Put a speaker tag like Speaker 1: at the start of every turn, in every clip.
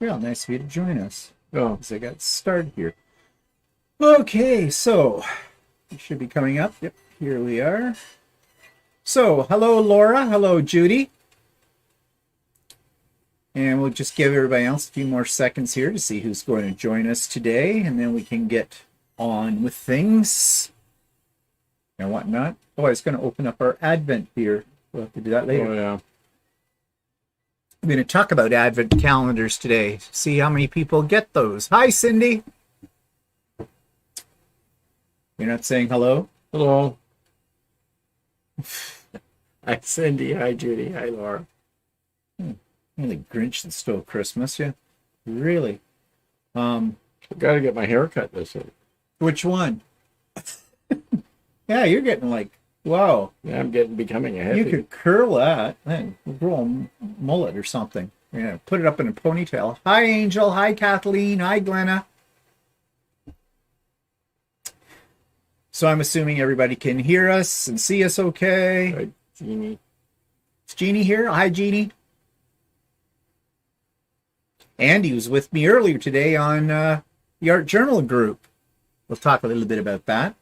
Speaker 1: Well, nice of you to join us
Speaker 2: Oh,
Speaker 1: as I got started here. Okay, so we should be coming up. Yep, here we are. So, hello, Laura. Hello, Judy. And we'll just give everybody else a few more seconds here to see who's going to join us today, and then we can get on with things and whatnot. Oh, I was going to open up our Advent here. We'll have to do that later.
Speaker 2: oh yeah.
Speaker 1: I'm going to talk about Advent calendars today. See how many people get those. Hi, Cindy. You're not saying hello?
Speaker 2: Hello. Hi, Cindy. Hi, Judy. Hi, Laura.
Speaker 1: The Grinch that stole Christmas, yeah. Really?
Speaker 2: I got to get my hair cut this week.
Speaker 1: Which one? Yeah, you're getting like, wow.
Speaker 2: Yeah, I'm becoming a
Speaker 1: You
Speaker 2: hippie.
Speaker 1: could curl that and grow a mullet or something. Yeah, put it up in a ponytail. Hi, Angel. Hi, Kathleen. Hi, Glenna. So I'm assuming everybody can hear us and see us okay.
Speaker 2: Hi, Jeannie.
Speaker 1: Is Jeannie here? Hi, Jeannie. Andy was with me earlier today on the Art Journal group. We'll talk a little bit about that.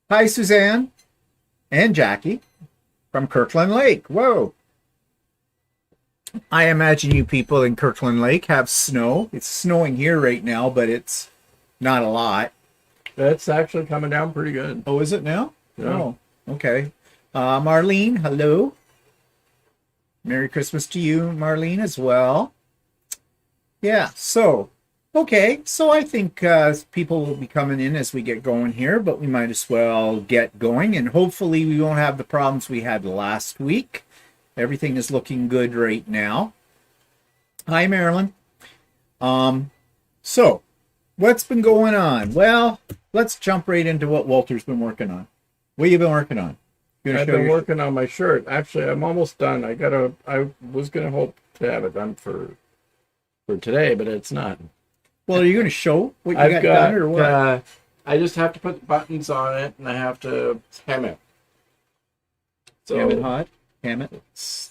Speaker 1: Hi, Suzanne and Jackie from Kirkland Lake. Whoa. I imagine you people in Kirkland Lake have snow. It's snowing here right now, but it's not a lot.
Speaker 2: That's actually coming down pretty good.
Speaker 1: Oh, is it now?
Speaker 2: Yeah.
Speaker 1: Oh, okay. Marlene, hello. Merry Christmas to you, Marlene, as well. Yeah, so, okay. So I think people will be coming in as we get going here, but we might as well get going, and hopefully we won't have the problems we had last week. Everything is looking good right now. Hi, Marilyn. So, what's been going on? Well, let's jump right into what Walter's been working on. What have you been working on?
Speaker 2: I've been working on my shirt. Actually, I'm almost done. I was gonna hope to have it done for today, but it's not.
Speaker 1: Well, are you going to show what you
Speaker 2: I've
Speaker 1: got done or what?
Speaker 2: I just have to put the buttons on it, and I have to hem it. So
Speaker 1: Ham it hot. Ham it.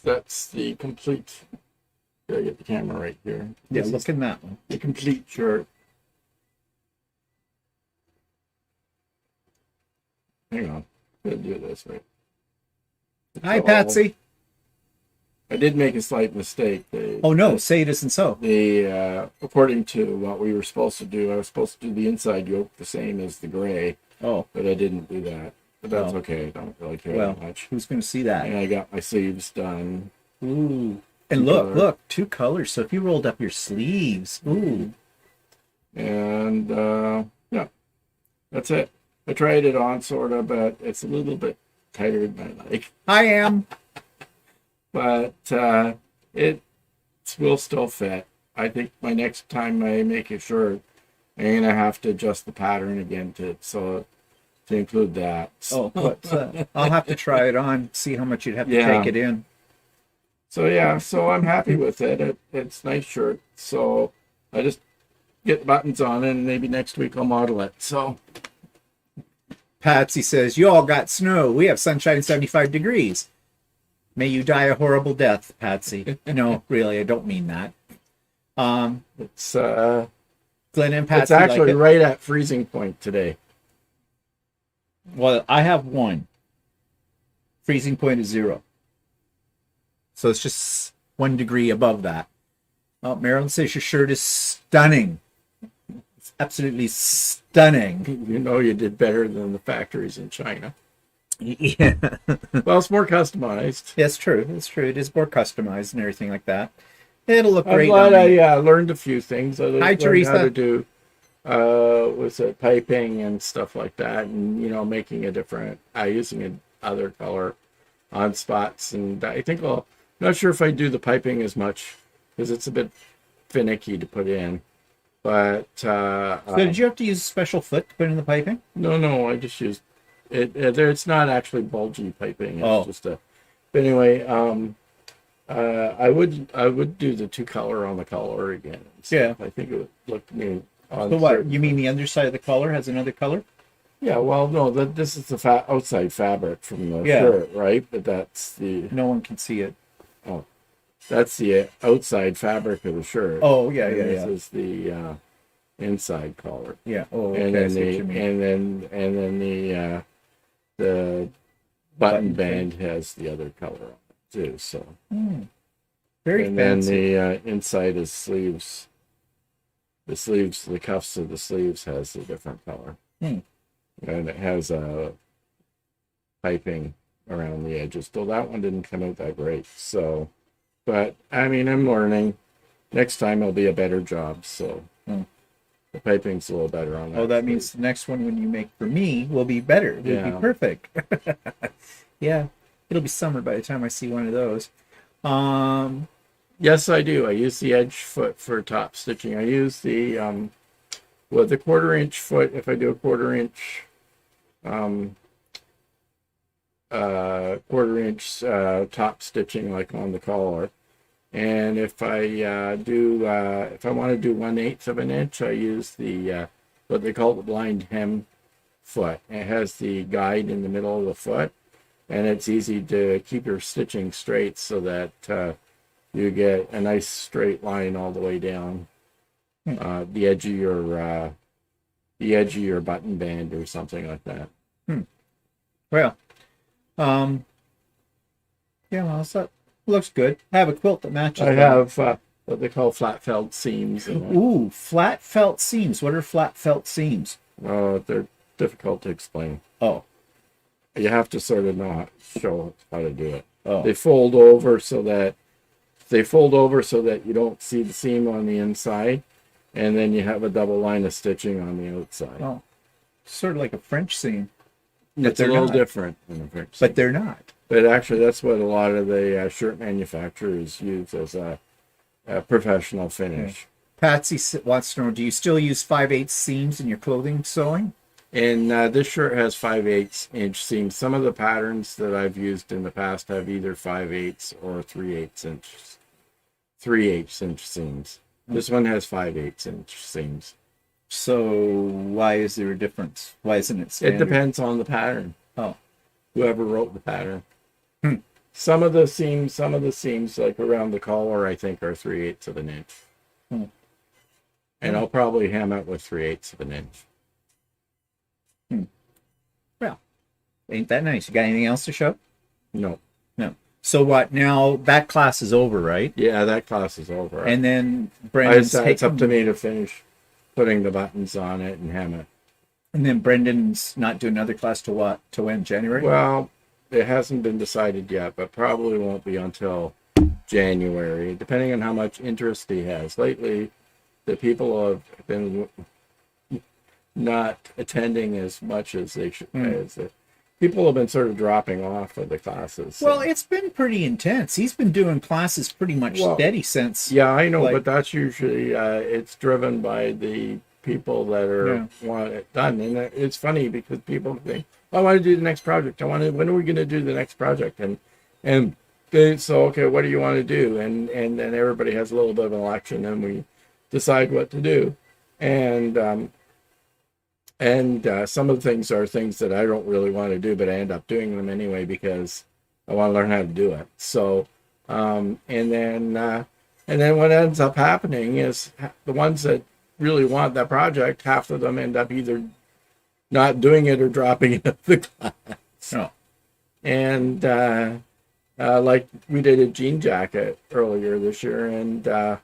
Speaker 2: that's the complete. Gotta get the camera right here.
Speaker 1: Yeah,
Speaker 2: This
Speaker 1: look
Speaker 2: is
Speaker 1: in that one.
Speaker 2: the complete shirt. Hang on, gotta do this right.
Speaker 1: Hi,
Speaker 2: So,
Speaker 1: Patsy.
Speaker 2: I did make a slight mistake.
Speaker 1: Oh, no, say it isn't so.
Speaker 2: According to what we were supposed to do, I was supposed to do the inside yoke the same as the gray,
Speaker 1: Oh,
Speaker 2: but I didn't do that. But that's
Speaker 1: Oh.
Speaker 2: okay. I don't really care
Speaker 1: well,
Speaker 2: that much.
Speaker 1: who's going to see that?
Speaker 2: And I got my sleeves done.
Speaker 1: Ooh. And
Speaker 2: Two
Speaker 1: look,
Speaker 2: color.
Speaker 1: look, two colors. So if you rolled up your sleeves, ooh.
Speaker 2: And yeah, that's it. I tried it on sort of, but it's a little bit tighter than I like.
Speaker 1: I am.
Speaker 2: But it will still fit. I think my next time I make a shirt, I'm gonna have to adjust the pattern again to include that.
Speaker 1: Oh, what's that? I'll have to try it on, see how much you'd have to
Speaker 2: Yeah.
Speaker 1: take it in.
Speaker 2: So yeah, so I'm happy with it. It's a nice shirt. So I just get buttons on it, and maybe next week I'll model it. So
Speaker 1: Patsy says, you all got snow. We have sunshine and 75 degrees. May you die a horrible death, Patsy. No, really, I don't mean that.
Speaker 2: it's
Speaker 1: Glenn and Patsy
Speaker 2: it's actually
Speaker 1: like it.
Speaker 2: right at freezing point today.
Speaker 1: Well, I have one. Freezing point is 0. So it's just 1 degree above that. Oh, Marilyn says your shirt is stunning. It's absolutely stunning.
Speaker 2: You know, you did better than the factories in China.
Speaker 1: Yeah,
Speaker 2: Well, it's more customized.
Speaker 1: that's true. It's true. It is more customized and everything like that. It'll look
Speaker 2: I'm
Speaker 1: great
Speaker 2: glad
Speaker 1: on me.
Speaker 2: I learned a few things. I learned how
Speaker 1: Teresa.
Speaker 2: to do was it piping and stuff like that, and making a different using other color on spots. And I think not sure if I do the piping as much because it's a bit finicky to put in. But
Speaker 1: So did you have to use a special foot to put in the piping?
Speaker 2: no, I just used it. It's not actually bulgy piping. It's
Speaker 1: Oh.
Speaker 2: just a. But anyway, I would do the 2 color on the collar again. And stuff.
Speaker 1: Yeah.
Speaker 2: I think it would look new. On
Speaker 1: So what?
Speaker 2: certain-
Speaker 1: You mean the underside of the collar has another color?
Speaker 2: Yeah, well, no, this is the outside fabric from the
Speaker 1: Yeah.
Speaker 2: shirt, right? But that's the
Speaker 1: No one can see it.
Speaker 2: oh, that's the outside fabric of the shirt.
Speaker 1: Oh, yeah,
Speaker 2: and
Speaker 1: yeah,
Speaker 2: this
Speaker 1: yeah.
Speaker 2: is the inside collar.
Speaker 1: Yeah. Oh,
Speaker 2: And
Speaker 1: okay. I
Speaker 2: then
Speaker 1: see what
Speaker 2: the
Speaker 1: you mean.
Speaker 2: the button
Speaker 1: Button
Speaker 2: band
Speaker 1: thing.
Speaker 2: has the other color on it too. So
Speaker 1: Hmm. Very
Speaker 2: and then
Speaker 1: fancy.
Speaker 2: the inside is sleeves. The sleeves, the cuffs of the sleeves has a different color,
Speaker 1: Hmm.
Speaker 2: and it has a piping around the edges. Though that one didn't come out that great. So, but I mean, I'm learning. Next time it'll be a better job. So
Speaker 1: Hmm.
Speaker 2: the piping's a little better on that.
Speaker 1: Oh, that
Speaker 2: sleeve.
Speaker 1: means the next one when you make for me will be better. Will be
Speaker 2: Yeah.
Speaker 1: perfect. Yeah. It'll be summer by the time I see one of those. Um.
Speaker 2: Yes, I do. I use the edge foot for top stitching. I use the 1/4 inch foot if I do a 1/4 inch, um, 1/4 inch top stitching like on the collar. And if if I want to do 1/8 of an inch, I use the what they call the blind hem foot. It has the guide in the middle of the foot, and it's easy to keep your stitching straight so that you get a nice straight line all the way down the edge of your button band or something like that.
Speaker 1: Well. Um. Yeah. Well, so looks good. I have a quilt that matches.
Speaker 2: I
Speaker 1: that.
Speaker 2: have what they call flat felt seams.
Speaker 1: Ooh, flat felt seams. What are flat felt seams?
Speaker 2: They're difficult to explain.
Speaker 1: Oh.
Speaker 2: You have to sort of show how to do it.
Speaker 1: Oh.
Speaker 2: They fold over so that you don't see the seam on the inside, and then you have a double line of stitching on the outside.
Speaker 1: Oh. Sort of like a French seam.
Speaker 2: It's a
Speaker 1: they're
Speaker 2: little
Speaker 1: not.
Speaker 2: different than a French seam.
Speaker 1: But they're not.
Speaker 2: But actually, that's what a lot of the shirt manufacturers use as a professional finish.
Speaker 1: Patsy wants to know, do you still use 5/8 seams in your clothing sewing?
Speaker 2: And this shirt has 5/8 inch seams. Some of the patterns that I've used in the past have either 5/8 or 3/8 inch seams. This one has 5/8 inch seams.
Speaker 1: So why is there a difference? Why isn't it standard?
Speaker 2: It depends on the pattern.
Speaker 1: Oh.
Speaker 2: Whoever wrote the pattern. Some of the seams, like around the collar, I think are 3/8 of an inch. And I'll probably hem it with 3/8 of an inch.
Speaker 1: Well, ain't that nice? You got anything else to show?
Speaker 2: No.
Speaker 1: No. So what? Now that class is over, right?
Speaker 2: Yeah, that class is over.
Speaker 1: And then Brendan's
Speaker 2: it's up to me to finish putting the buttons on it and hem it.
Speaker 1: And then Brendan's not doing another class to what? To when? January?
Speaker 2: Well, it hasn't been decided yet, but probably won't be until January, depending on how much interest he has. Lately, the people have been not attending as much as they should. People have been sort of dropping off of the classes. So.
Speaker 1: Well, it's been pretty intense. He's been doing classes pretty much steady since.
Speaker 2: Yeah, I know, but that's usually it's driven by the people that want it done. And it's funny because people think, I want to do the next project. When are we going to do the next project? And so, okay, what do you want to do? And then everybody has a little bit of an election and we decide what to do. And some of the things are things that I don't really want to do, but I end up doing them anyway because I want to learn how to do it. So, and then what ends up happening is the ones that really want that project, half of them end up either not doing it or dropping it of the class.
Speaker 1: Oh.
Speaker 2: And like we did a jean jacket earlier this year, and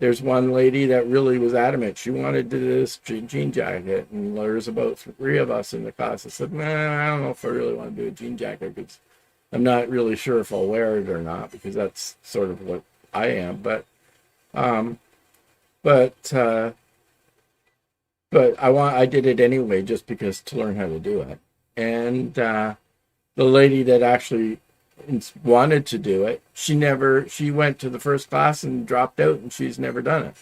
Speaker 2: there's one lady that really was adamant. She wanted to do this jean jacket, and there's about 3 of us in the class. I said, I don't know if I really want to do a jean jacket because I'm not really sure if I'll wear it or not, because that's sort of what I am. But I did it anyway just because to learn how to do it. And the lady that actually wanted to do it, she went to the first class and dropped out, and she's never done it.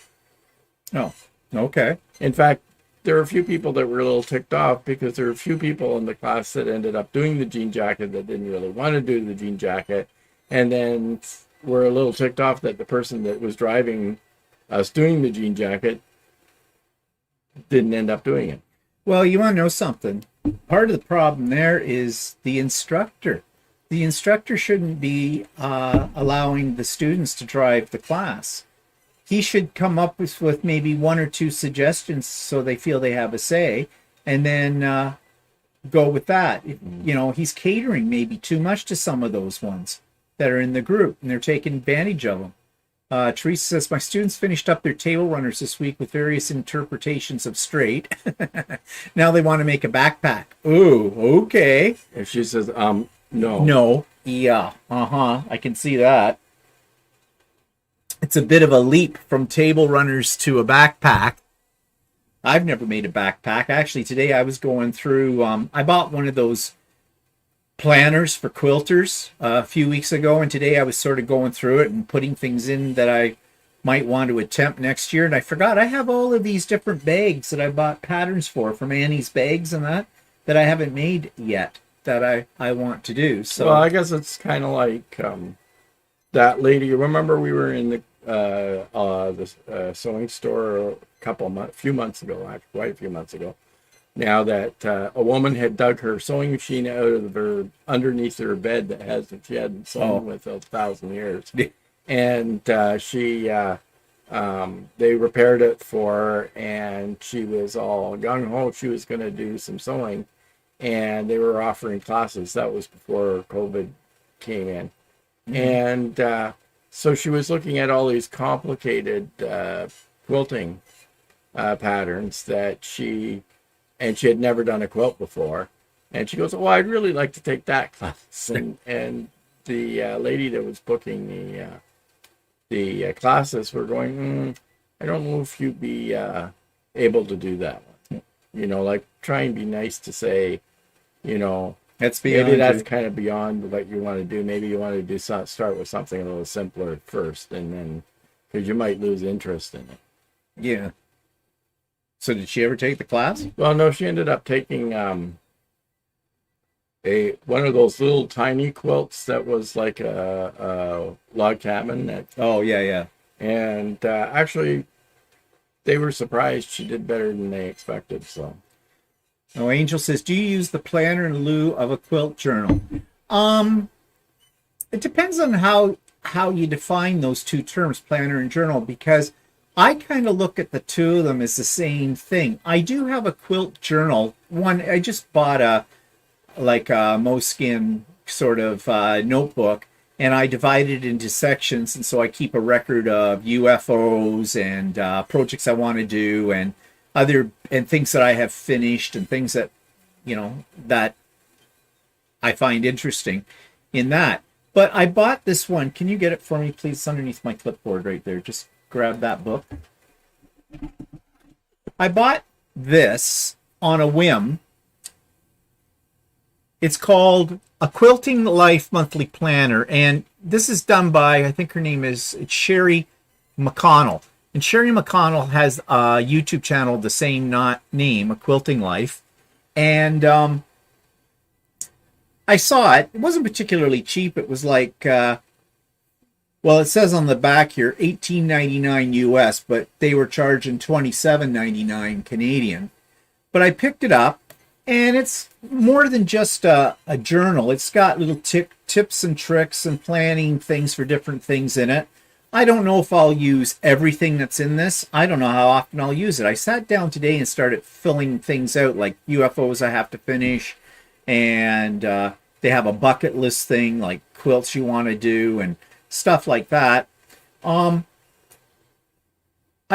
Speaker 1: Oh, okay.
Speaker 2: In fact, there were a few people that were a little ticked off because there were a few people in the class that ended up doing the jean jacket that didn't really want to do the jean jacket, and then were a little ticked off that the person that was driving us doing the jean jacket didn't end up doing it.
Speaker 1: Well, you want to know something? Part of the problem there is the instructor. the instructor shouldn't be allowing the students to drive the class. He should come up with maybe one or two suggestions so they feel they have a say, and then go with that. You know, he's catering maybe too much to some of those ones that are in the group, and they're taking advantage of them. Teresa says, my students finished up their table runners this week with various interpretations of straight. Now they want to make a backpack. Ooh, okay.
Speaker 2: If she says, no.
Speaker 1: No. Yeah. I can see that. It's a bit of a leap from table runners to a backpack. I've never made a backpack. Actually, today I was going through, I bought one of those planners for quilters a few weeks ago, and today I was sort of going through it and putting things in that I might want to attempt next year. And I forgot I have all of these different bags that I bought patterns for, from Annie's Bags and that I haven't made yet, that I want to do. So,
Speaker 2: well, I guess it's kind of like that lady. Remember, we were in the sewing store a few months ago, actually, quite a few months ago. Now that a woman had dug her sewing machine out of her underneath her bed that she hadn't sewn with 1,000 years, and they repaired it for her, and she was all gung ho. She was going to do some sewing, and they were offering classes. That was before COVID came in, and so she was looking at all these complicated quilting patterns that she had never done a quilt before, and she goes, "Oh, I'd really like to take that class." And the lady that was booking the classes were going, "I don't know if you'd be able to do that one." You know, like, try and be nice to say, you know, maybe that's kind of beyond what you want to do. Maybe you want to do start with something a little simpler first, and then, because you might lose interest in it.
Speaker 1: Yeah. So did she ever take the class?
Speaker 2: Well, no, she ended up taking one of those little tiny quilts that was like a log cabin.
Speaker 1: Yeah.
Speaker 2: And actually, they were surprised she did better than they expected. So,
Speaker 1: oh, Angel says, do you use the planner in lieu of a quilt journal? It depends on how you define those two terms, planner and journal, because I kind of look at the two of them as the same thing. I do have a quilt journal. One, I just bought a Musing sort of notebook, and I divided it into sections, and so I keep a record of UFOs and projects I want to do, and things that I have finished, and things that, you know, that I find interesting in that. But I bought this one. Can you get it for me, please? It's underneath my clipboard right there. Just grab that book. I bought this on a whim. It's called A Quilting Life Monthly Planner, and this is done by, I think her name is Sherry McConnell. And Sherry McConnell has a YouTube channel, the same name, A Quilting Life. And I saw it. It wasn't particularly cheap. It was like, well, it says on the back here, $18.99 US, but they were charging $27.99 Canadian. But I picked it up, and it's more than just a journal. It's got little tips and tricks and planning things for different things in it. I don't know if I'll use everything that's in this. I don't know how often I'll use it. I sat down today and started filling things out, like UFOs I have to finish, and they have a bucket list thing, like quilts you want to do, and stuff like that. I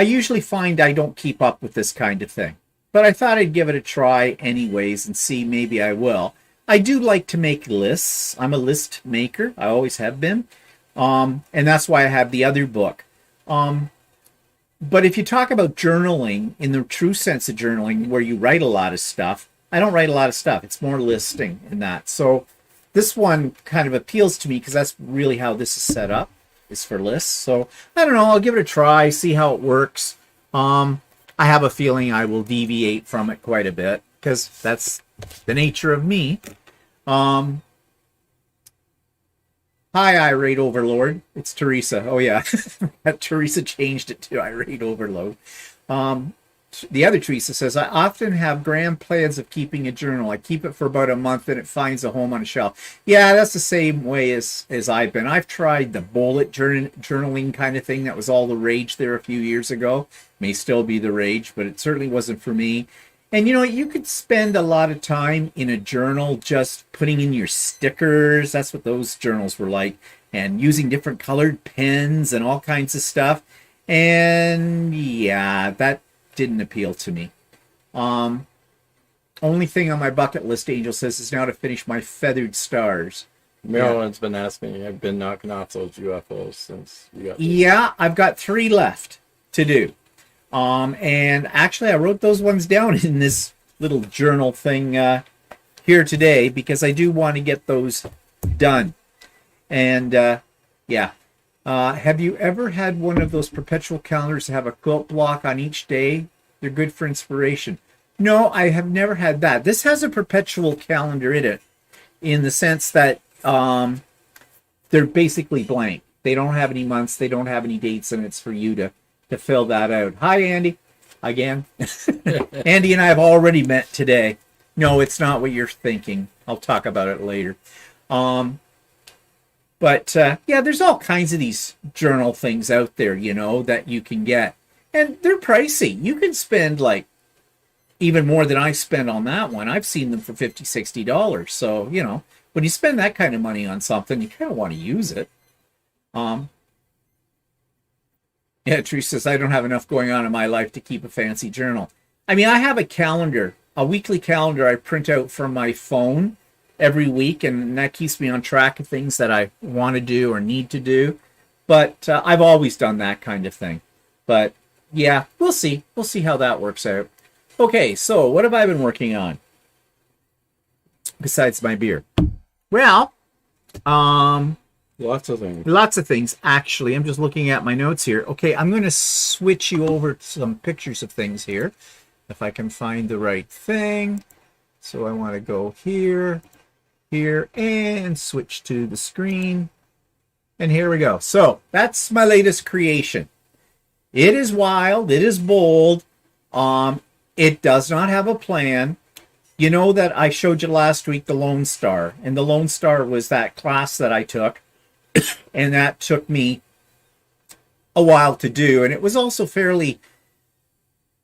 Speaker 1: usually find I don't keep up with this kind of thing, but I thought I'd give it a try anyways and see, maybe I will. I do like to make lists. I'm a list maker. I always have been. And that's why I have the other book. But if you talk about journaling in the true sense of journaling, where you write a lot of stuff, I don't write a lot of stuff. It's more listing in that. So this one kind of appeals to me because that's really how this is set up, is for lists. So I don't know. I'll give it a try, see how it works. I have a feeling I will deviate from it quite a bit because that's the nature of me. Hi, Irate Overlord. It's Teresa. Oh, yeah. Teresa changed it to Irate Overload. the other Teresa says, I often have grand plans of keeping a journal. I keep it for about a month and it finds a home on a shelf. Yeah, that's the same way as I've been. I've tried the bullet journaling kind of thing that was all the rage there a few years ago. May still be the rage, but it certainly wasn't for me. And you know, you could spend a lot of time in a journal just putting in your stickers. That's what those journals were like. And using different colored pens and all kinds of stuff. And yeah, that didn't appeal to me. Only thing on my bucket list, Angel says, is now to finish my feathered stars.
Speaker 2: Marilyn's been asking me. I've been knocking off those UFOs since you got those.
Speaker 1: Yeah, I've got 3 left to do. And actually, I wrote those ones down in this little journal thing here today because I do want to get those done. And yeah. Have you ever had one of those perpetual calendars that have a quilt block on each day? They're good for inspiration. No, I have never had that. This has a perpetual calendar in it, in the sense that they're basically blank. They don't have any months, they don't have any dates, and it's for you to fill that out. Hi, Andy. Again. Andy and I have already met today. No, it's not what you're thinking. I'll talk about it later. But yeah, there's all kinds of these journal things out there, you know, that you can get. And they're pricey. You can spend like even more than I spend on that one. I've seen them for $50, $60. So, you know, when you spend that kind of money on something, you kind of want to use it. Yeah, Trish says, I don't have enough going on in my life to keep a fancy journal. I mean, I have a calendar, a weekly calendar I print out from my phone every week, and that keeps me on track of things that I want to do or need to do. But I've always done that kind of thing. But yeah, we'll see. We'll see how that works out. Okay, so what have I been working on besides my beer? Well,
Speaker 2: Lots of things.
Speaker 1: lots of things, actually. I'm just looking at my notes here. Okay, I'm going to switch you over to some pictures of things here, if I can find the right thing. So I want to go here, and switch to the screen. And here we go. So that's my latest creation. It is wild. It is bold. It does not have a plan. You know that I showed you last week the Lone Star. And the Lone Star was that class that I took. And that took me a while to do. And it was also fairly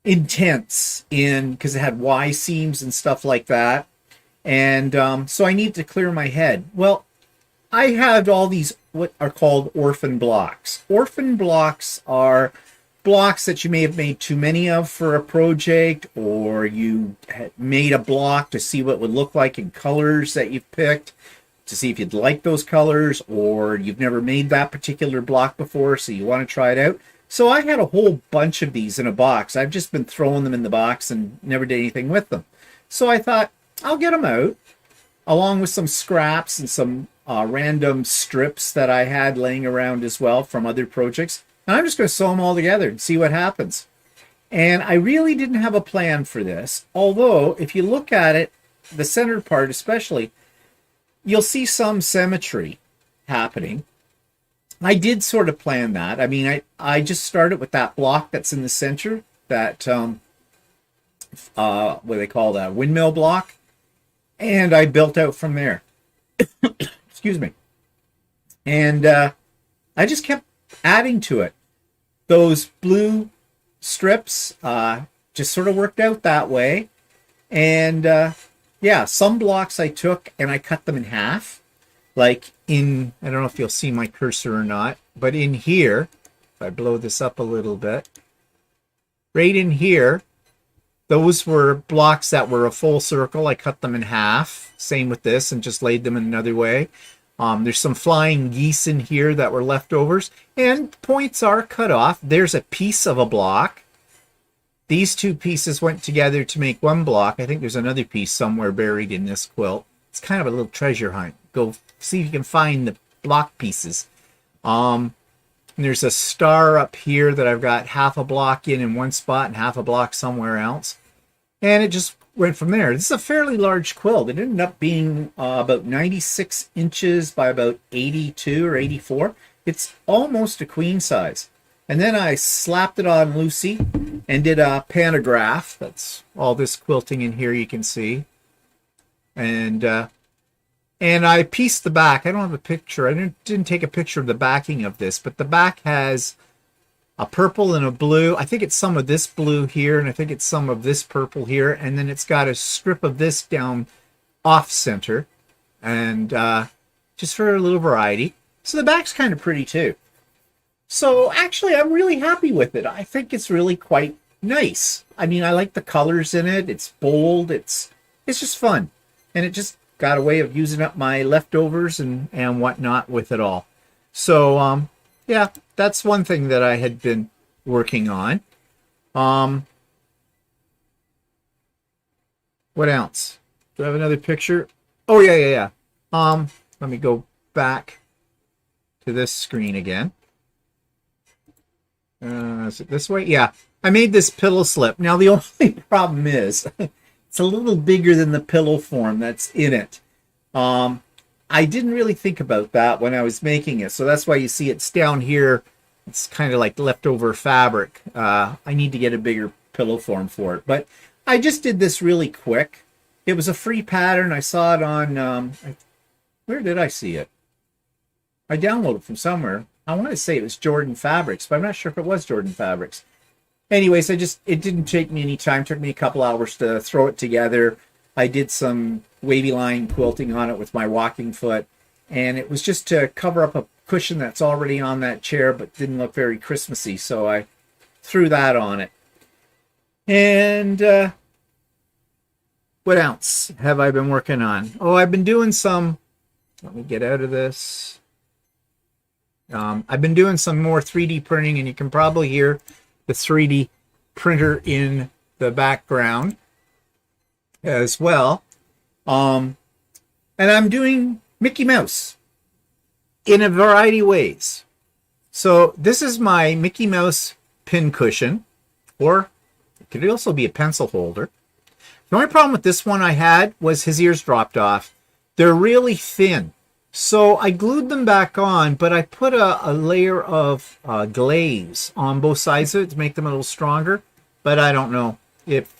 Speaker 1: intense because it had Y seams and stuff like that. And so I need to clear my head. Well, I had all these what are called orphan blocks. Orphan blocks are blocks that you may have made too many of for a project, or you had made a block to see what it would look like in colors that you've picked, to see if you'd like those colors, or you've never made that particular block before, so you want to try it out. So I had a whole bunch of these in a box. I've just been throwing them in the box and never did anything with them. So I thought, I'll get them out, along with some scraps and some random strips that I had laying around as well from other projects. And I'm just going to sew them all together and see what happens. And I really didn't have a plan for this. Although, if you look at it, the center part especially, you'll see some symmetry happening. I did sort of plan that. I mean, I just started with that block that's in the center, that, what do they call that, windmill block. And I built out from there. Excuse me. And I just kept adding to it. Those blue strips just sort of worked out that way. And yeah, some blocks I took and I cut them in half. Like in, I don't know if you'll see my cursor or not, but in here, if I blow this up a little bit, right in here, those were blocks that were a full circle. I cut them in half. Same with this, and just laid them in another way. There's some flying geese in here that were leftovers, and points are cut off. There's a piece of a block. These two pieces went together to make one block. I think there's another piece somewhere buried in this quilt. It's kind of a little treasure hunt. Go see if you can find the block pieces. And there's a star up here that I've got half a block in one spot and half a block somewhere else. And it just went from there. This is a fairly large quilt. It ended up being about 96 inches by about 82 or 84. It's almost a queen size. And then I slapped it on Lucy and did a pantograph. That's all this quilting in here you can see. And I pieced the back. I don't have a picture. I didn't take a picture of the backing of this, but the back has a purple and a blue. I think it's some of this blue here, and I think it's some of this purple here, and then it's got a strip of this down off center, and just for a little variety. So the back's kind of pretty too. So actually, I'm really happy with it. I think it's really quite nice. I mean, I like the colors in it. It's bold. It's just fun, and it just got a way of using up my leftovers and whatnot with it all. So yeah, that's one thing that I had been working on. What else? Do I have another picture? Oh, yeah. Let me go back to this screen again. Is it this way? Yeah, I made this pillow slip. Now, the only problem is it's a little bigger than the pillow form that's in it. I didn't really think about that when I was making it, so that's why you see it's down here. It's kind of like leftover fabric. I need to get a bigger pillow form for it, but I just did this really quick. It was a free pattern. I saw it on, where did I see it? I downloaded it from somewhere. I want to say it was Jordan Fabrics, but I'm not sure if it was Jordan Fabrics. Anyways, it didn't take me any time. It took me a couple hours to throw it together. I did some wavy line quilting on it with my walking foot, and it was just to cover up a cushion that's already on that chair but didn't look very Christmassy, so I threw that on it. And what else have I been working on? Oh, I've been doing some, let me get out of this. I've been doing some more 3D printing, and you can probably hear the 3D printer in the background as well. And I'm doing Mickey Mouse in a variety of ways. So this is my Mickey Mouse pin cushion, or it could also be a pencil holder. The only problem with this one I had was his ears dropped off. They're really thin. So I glued them back on, but I put a layer of glaze on both sides of it to make them a little stronger. But I don't know if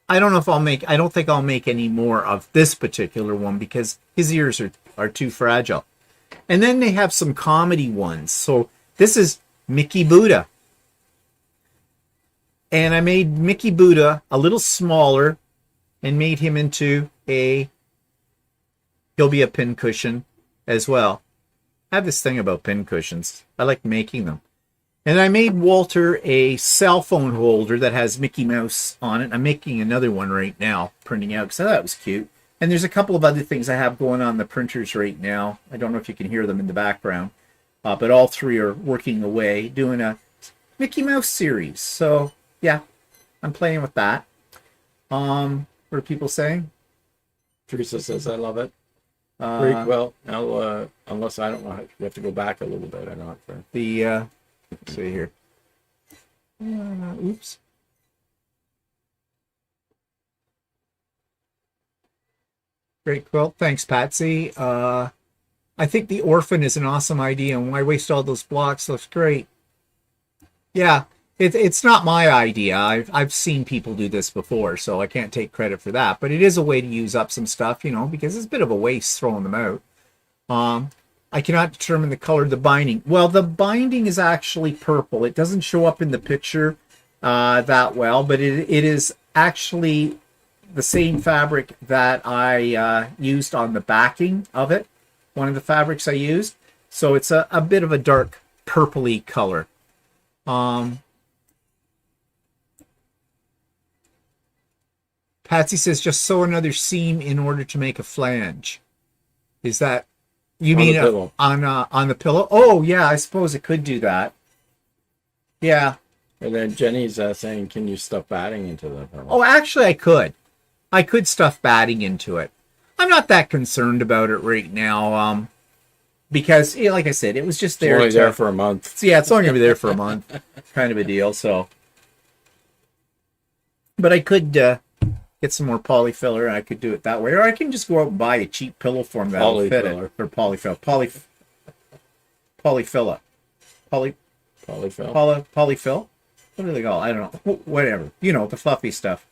Speaker 1: I don't think I'll make any more of this particular one because his ears are too fragile. And then they have some comedy ones. So this is Mickey Buddha. And I made Mickey Buddha a little smaller and made him into he'll be a pin cushion as well. I have this thing about pin cushions. I like making them. And I made Walter a cell phone holder that has Mickey Mouse on it. I'm making another one right now, printing out, because I thought it was cute. And there's a couple of other things I have going on the printers right now. I don't know if you can hear them in the background. But all three are working away, doing a Mickey Mouse series. So, yeah, I'm playing with that. What are people saying?
Speaker 2: Teresa says, I love it. Great. Well, I'll, unless I don't know, you have to go back a little bit. I'm not sure.
Speaker 1: Let's see here. Oops. Great quilt. Thanks, Patsy. I think the orphan is an awesome idea, and why waste all those blocks? Looks great. Yeah, it's not my idea. I've seen people do this before, so I can't take credit for that. But it is a way to use up some stuff, you know, because it's a bit of a waste throwing them out. I cannot determine the color of the binding. Well, the binding is actually purple. It doesn't show up in the picture that well, but it is actually the same fabric that I used on the backing of it. One of the fabrics I used. So it's a bit of a dark purpley color. Patsy says, just sew another seam in order to make a flange. Is that... You mean on the pillow? Oh, yeah, I suppose it could do that. Yeah.
Speaker 2: And then Jenny's saying, can you stuff batting into the pillow?
Speaker 1: Oh, actually, I could. I could stuff batting into it. I'm not that concerned about it right now, because, like I said, it was just there.
Speaker 2: It's only there for a month.
Speaker 1: So, yeah, it's only going to be there for a month. Kind of a deal, so. But I could... get some more polyfiller, and I could do it that way. Or I can just go out and buy a cheap pillow form that'll fit it. Or polyfill. Polyfilla.
Speaker 2: Polyfill.
Speaker 1: Polyfill. What do they call it? I don't know. Whatever. You know, the fluffy stuff.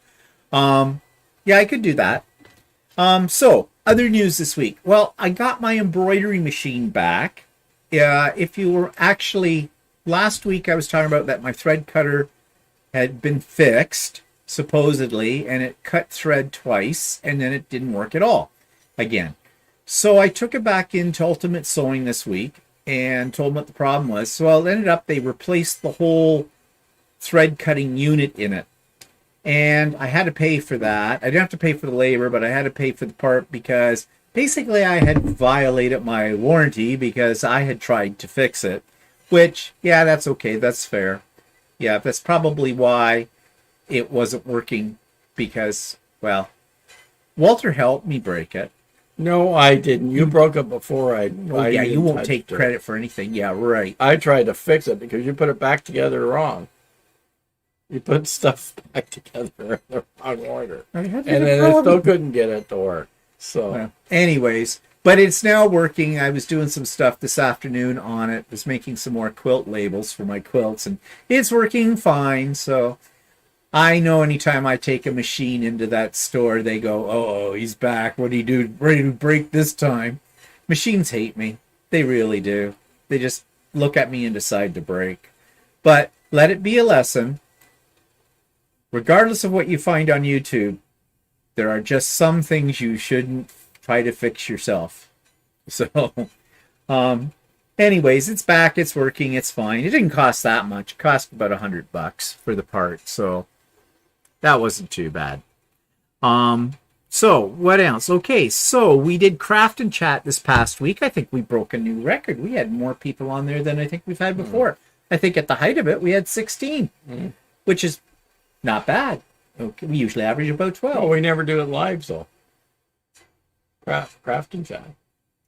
Speaker 1: Yeah, I could do that. So, other news this week. Well, I got my embroidery machine back. If you were actually... Last week I was talking about that my thread cutter had been fixed, supposedly, and it cut thread twice, and then it didn't work at all again. So I took it back into Ultimate Sewing this week and told them what the problem was. So it ended up they replaced the whole thread cutting unit in it. And I had to pay for that. I didn't have to pay for the labor, but I had to pay for the part because basically I had violated my warranty because I had tried to fix it. Which, yeah, that's okay. That's fair. Yeah, that's probably why it wasn't working because, well, Walter helped me break it.
Speaker 2: No, I didn't. You broke it before I.
Speaker 1: Oh, yeah, you won't take credit for anything. Yeah, right.
Speaker 2: I tried to fix it because you put it back together wrong. You put stuff back together in the wrong order. And then I still couldn't get it to work. So,
Speaker 1: well, anyways, but it's now working. I was doing some stuff this afternoon on it. Was making some more quilt labels for my quilts, and it's working fine. So I know anytime I take a machine into that store, they go, "Oh, he's back. What do you do? Ready to break this time?" Machines hate me. They really do. They just look at me and decide to break. But let it be a lesson. Regardless of what you find on YouTube, there are just some things you shouldn't try to fix yourself. So, anyways, it's back. It's working. It's fine. It didn't cost that much. It cost about $100 for the part. So that wasn't too bad. So what else? Okay, so we did Craft and Chat this past week. I think we broke a new record. We had more people on there than I think we've had before. I think at the height of it, we had 16, which is not bad. Okay, we usually average about 12.
Speaker 2: Oh, we never do it live, though. Craft and Chat.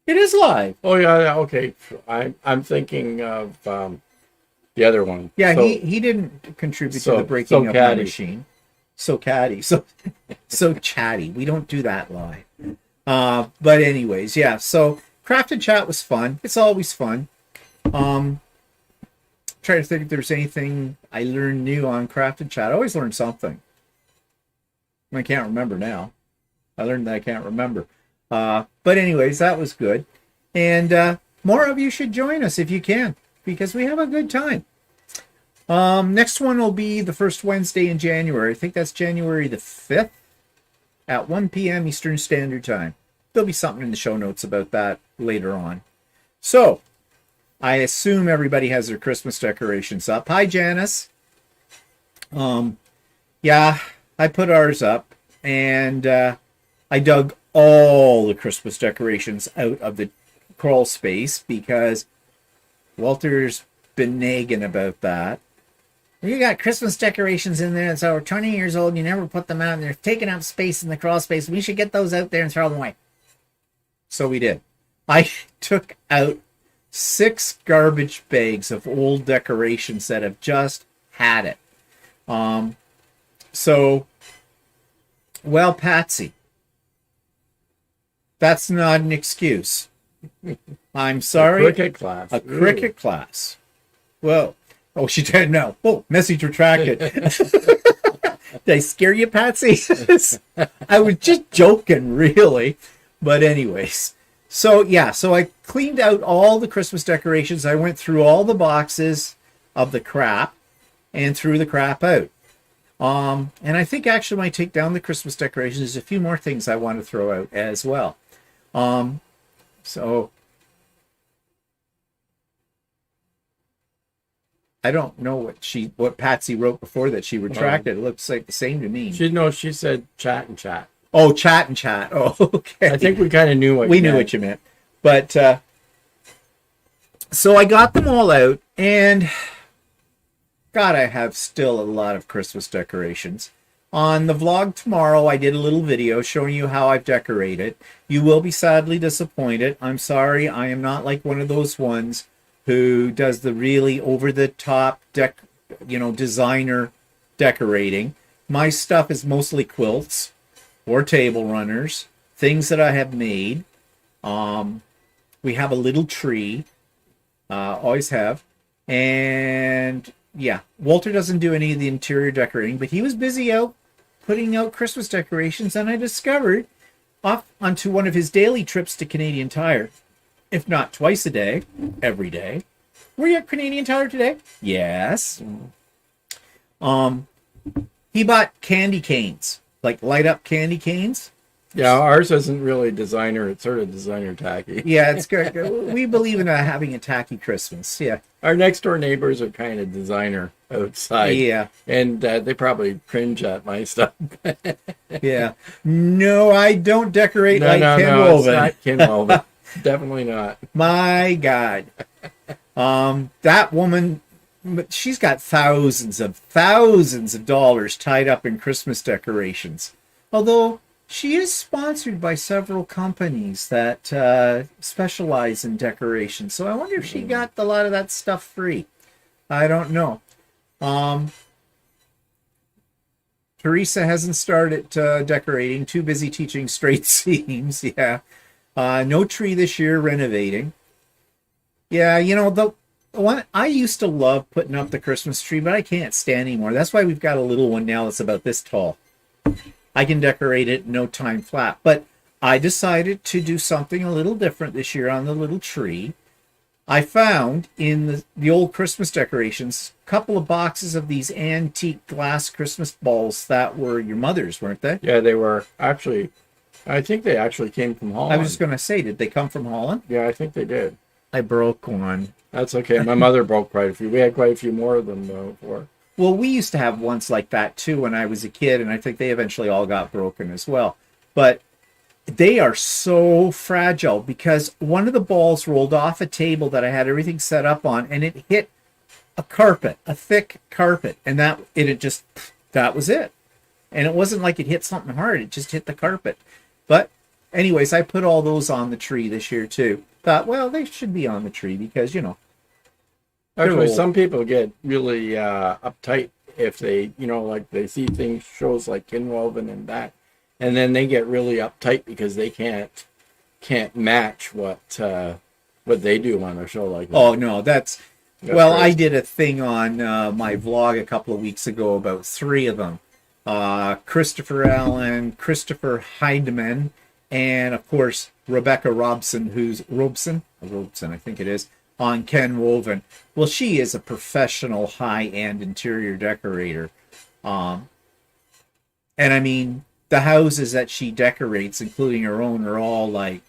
Speaker 1: It is live.
Speaker 2: Oh, yeah, okay. I'm thinking of the other one.
Speaker 1: Yeah, so, he didn't contribute to the breaking of my machine. So catty. So chatty. We don't do that live. But anyways, yeah. So Craft and Chat was fun. It's always fun. Try to think if there's anything I learned new on Craft and Chat. I always learn something. I can't remember now. I learned that I can't remember. But anyways, that was good. And more of you should join us if you can, because we have a good time. Next one will be the first Wednesday in January. I think that's January the 5th at 1 p.m. Eastern Standard Time. There'll be something in the show notes about that later on. So, I assume everybody has their Christmas decorations up. Hi, Janice. Yeah, I put ours up, and I dug all the Christmas decorations out of the crawl space because Walter's been nagging about that. You got Christmas decorations in there that's over 20 years old, and you never put them out, and they're taking up space in the crawl space. We should get those out there and throw them away. So we did. I took out 6 garbage bags of old decorations that have just had it. So, well, Patsy, that's not an excuse. I'm sorry.
Speaker 2: A cricket class.
Speaker 1: A cricket class. Well, oh, she didn't know. Oh, message retracted. Did I scare you, Patsy? I was just joking, really. But anyways. So, yeah. So I cleaned out all the Christmas decorations. I went through all the boxes of the crap and threw the crap out. And I think actually when I take down the Christmas decorations, there's a few more things I want to throw out as well. So I don't know what Patsy wrote before that she retracted. It looks like the same to me.
Speaker 2: She said chat and chat.
Speaker 1: Oh, chat and chat. Oh, okay.
Speaker 2: I think we kind of knew what
Speaker 1: you meant. But so I got them all out, and God, I have still a lot of Christmas decorations. On the vlog tomorrow, I did a little video showing you how I've decorated. You will be sadly disappointed. I'm sorry, I am not like one of those ones who does the really over-the-top designer decorating. My stuff is mostly quilts or table runners, things that I have made. We have a little tree, always have, And yeah, Walter doesn't do any of the interior decorating, but he was busy out putting out Christmas decorations, and I discovered off onto one of his daily trips to Canadian Tire, if not twice a day, every day. Were you at Canadian Tire today? Yes. He bought candy canes, like light up candy canes.
Speaker 2: Yeah, ours isn't really designer. It's sort of designer tacky.
Speaker 1: Yeah, it's good. We believe in having a tacky Christmas. Yeah.
Speaker 2: Our next door neighbors are kind of designer outside.
Speaker 1: Yeah.
Speaker 2: And they probably cringe at my stuff.
Speaker 1: Yeah. No, I don't decorate
Speaker 2: No,
Speaker 1: like
Speaker 2: no,
Speaker 1: Ken
Speaker 2: no, it's
Speaker 1: Woven.
Speaker 2: not Ken Woven. Definitely not.
Speaker 1: My God. That woman, she's got thousands of dollars tied up in Christmas decorations. Although she is sponsored by several companies that specialize in decorations. So I wonder if she got a lot of that stuff free. I don't know. Teresa hasn't started decorating. Too busy teaching straight seams. Yeah. No tree this year, renovating. Yeah, you know, the one I used to love putting up the Christmas tree, but I can't stand anymore. That's why we've got a little one now that's about this tall. I can decorate it in no time flat. But I decided to do something a little different this year on the little tree. I found in the old Christmas decorations a couple of boxes of these antique glass Christmas balls that were your mother's, weren't they?
Speaker 2: Yeah, they were. Actually, I think they actually came from Holland.
Speaker 1: I was just going to say, did they come from Holland?
Speaker 2: Yeah, I think they did.
Speaker 1: I broke one.
Speaker 2: That's okay. My mother broke quite a few. We had quite a few more of them before.
Speaker 1: Well, we used to have ones like that too when I was a kid, and I think they eventually all got broken as well. But they are so fragile because one of the balls rolled off a table that I had everything set up on, and it hit a carpet, a thick carpet, and that was it. And it wasn't like it hit something hard; it just hit the carpet. But anyways, I put all those on the tree this year too. Thought, well, they should be on the tree because, you know.
Speaker 2: Actually, some people get really uptight if they, like they see things, shows like Kinwoven and that, and then they get really uptight because they can't match what they do on a show like that.
Speaker 1: Oh no, that's well,
Speaker 2: crazy.
Speaker 1: I did a thing on my vlog a couple of weeks ago about three of them. Christopher Allen, Christopher Heidemann, and of course Rebecca Robson, Robson, I think it is, on Ken Woven. Well, she is a professional high-end interior decorator. And I mean, the houses that she decorates, including her own, are all like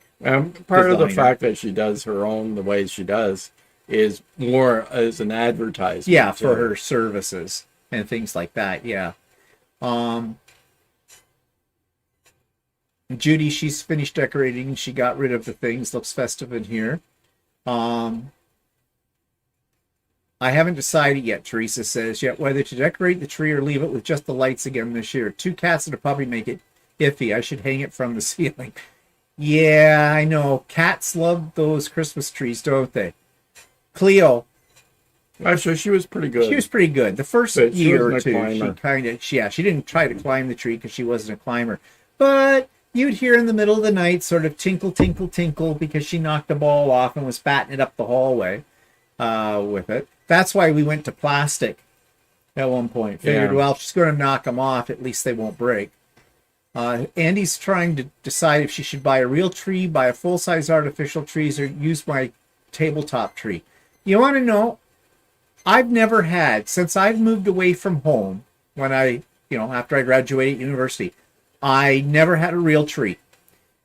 Speaker 2: part of the fact that she does her own the way she does is more as an advertisement.
Speaker 1: Yeah, for her services and things like that. Yeah. Judy, she's finished decorating. She got rid of the things. Looks festive in here. I haven't decided yet, Teresa says, yet whether to decorate the tree or leave it with just the lights again this year. 2 cats would probably make it iffy. I should hang it from the ceiling. Yeah, I know. Cats love those Christmas trees, don't they? Cleo.
Speaker 2: Actually, she was pretty good.
Speaker 1: She was pretty good. The first year or two, she didn't try to climb the tree because she wasn't a climber. But you'd hear in the middle of the night sort of tinkle, tinkle, tinkle because she knocked a ball off and was batting it up the hallway with it. That's why we went to plastic at one point. Figured, well, if she's going to knock them off, at least they won't break. Andy's trying to decide if she should buy a real tree, buy a full-size artificial trees, or use my tabletop tree. You want to know? I've never had, since I've moved away from home, after I graduated university, I never had a real tree.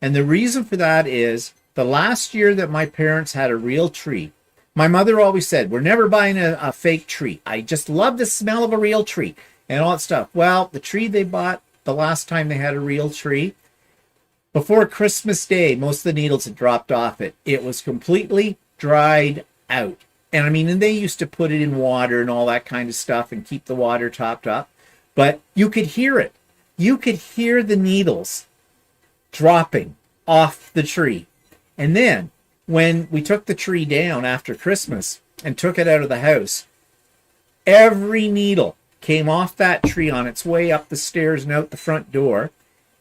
Speaker 1: And the reason for that is the last year that my parents had a real tree, my mother always said, we're never buying a fake tree. I just love the smell of a real tree and all that stuff. Well, the tree they bought the last time they had a real tree, before Christmas Day, most of the needles had dropped off it. It was completely dried out. And they used to put it in water and all that kind of stuff and keep the water topped up. But you could hear it. You could hear the needles dropping off the tree. And then when we took the tree down after Christmas and took it out of the house, every needle came off that tree on its way up the stairs and out the front door.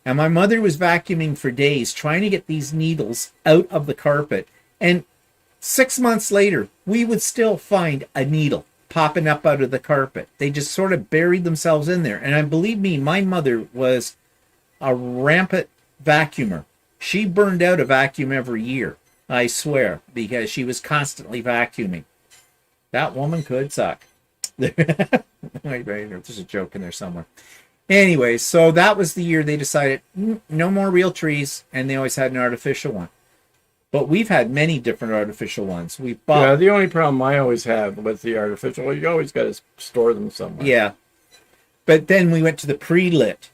Speaker 1: And my mother was vacuuming for days trying to get these needles out of the carpet. And 6 months later, we would still find a needle popping up out of the carpet. They just sort of buried themselves in there. And I believe me, my mother was a rampant vacuumer. She burned out a vacuum every year, I swear, because she was constantly vacuuming. That woman could suck. Wait, there's a joke in there somewhere. Anyway, so that was the year they decided no more real trees, and they always had an artificial one. But we've had many different artificial ones. We've bought.
Speaker 2: Yeah, the only problem I always have with the artificial, you always got to store them somewhere.
Speaker 1: Yeah. But then we went to the pre-lit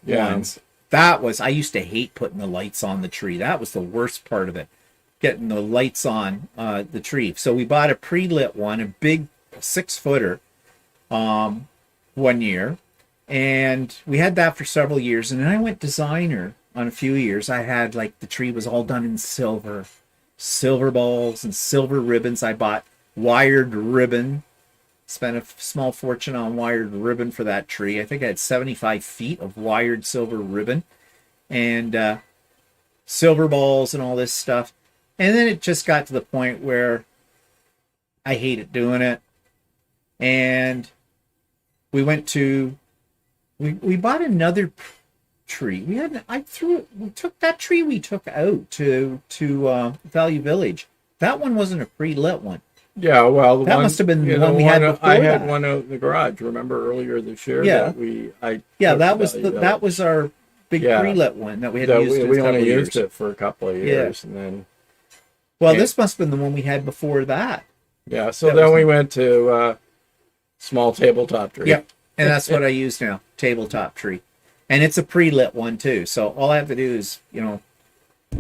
Speaker 1: ones. That was, I used to hate putting the lights on the tree. That was the worst part of it, getting the lights on the tree. So we bought a pre-lit one, a big 6-footer, one year. And we had that for several years. And then I went designer on a few years. I had, like, the tree was all done in silver balls and silver ribbons. I bought wired ribbon, spent a small fortune on wired ribbon for that tree. I think I had 75 feet of wired silver ribbon and silver balls and all this stuff. And then it just got to the point where I hated doing it. And we went to, we bought another tree. We took that tree we took out to Value Village. That one wasn't a pre-lit one.
Speaker 2: Yeah, well,
Speaker 1: that must have been the one we had before.
Speaker 2: I had one out in the garage. Remember earlier this year?
Speaker 1: Yeah,
Speaker 2: that
Speaker 1: was our big pre-lit one that we had used.
Speaker 2: We only used it for a couple of years, and then.
Speaker 1: Well, this must have been the one we had before that.
Speaker 2: Yeah, so then we went to small tabletop tree.
Speaker 1: Yep, and that's what I use now, tabletop tree, and it's a pre-lit one too. So all I have to do is, I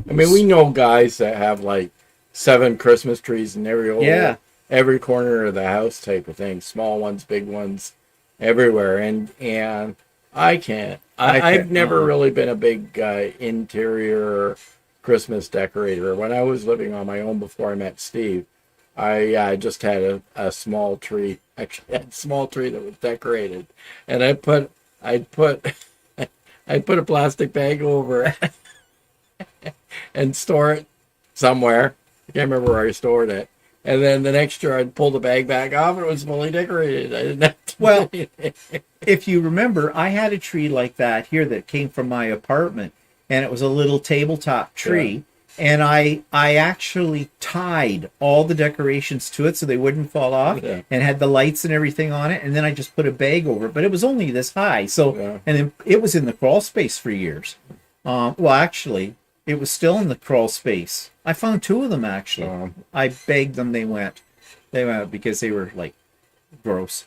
Speaker 2: mean, we know guys that have like 7 Christmas trees in every corner of the house type of thing, small ones, big ones, everywhere, and I can't. I've never really been a big interior Christmas decorator. When I was living on my own before I met Steve, I just had a small tree. Actually, had a small tree that was decorated, and I'd put a plastic bag over it and store it somewhere. I can't remember where I stored it. And then the next year I'd pull the bag back off and it was fully decorated. I didn't have to
Speaker 1: Well, if you remember, I had a tree like that here that came from my apartment, and it was a little tabletop tree. Yeah. And I actually tied all the decorations to it so they wouldn't fall off, and had the lights and everything on it. And then I just put a bag over it, but it was only this high. So, and then it was in the crawl space for years. Well, actually, it was still in the crawl space. I found 2 of them, actually. I begged them. They went because they were, like, gross.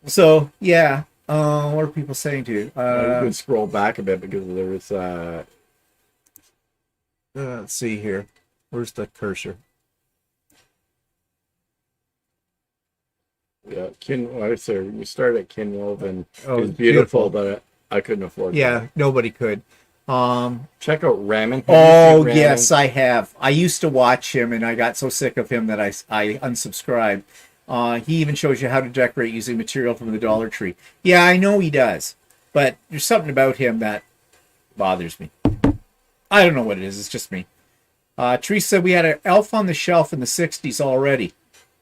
Speaker 1: So, yeah. What are people saying to you?
Speaker 2: You could scroll back a bit because there was...
Speaker 1: let's see here. Where's the cursor?
Speaker 2: Yeah, you start at Kinwoven. It's beautiful, but I couldn't afford it.
Speaker 1: Yeah, nobody could.
Speaker 2: Check out Ramen.
Speaker 1: Oh, yes, I have. I used to watch him, and I got so sick of him that I unsubscribed. He even shows you how to decorate using material from the Dollar Tree. Yeah, I know he does, but there's something about him that bothers me. I don't know what it is. It's just me. Teresa said we had an elf on the shelf in the 60s already.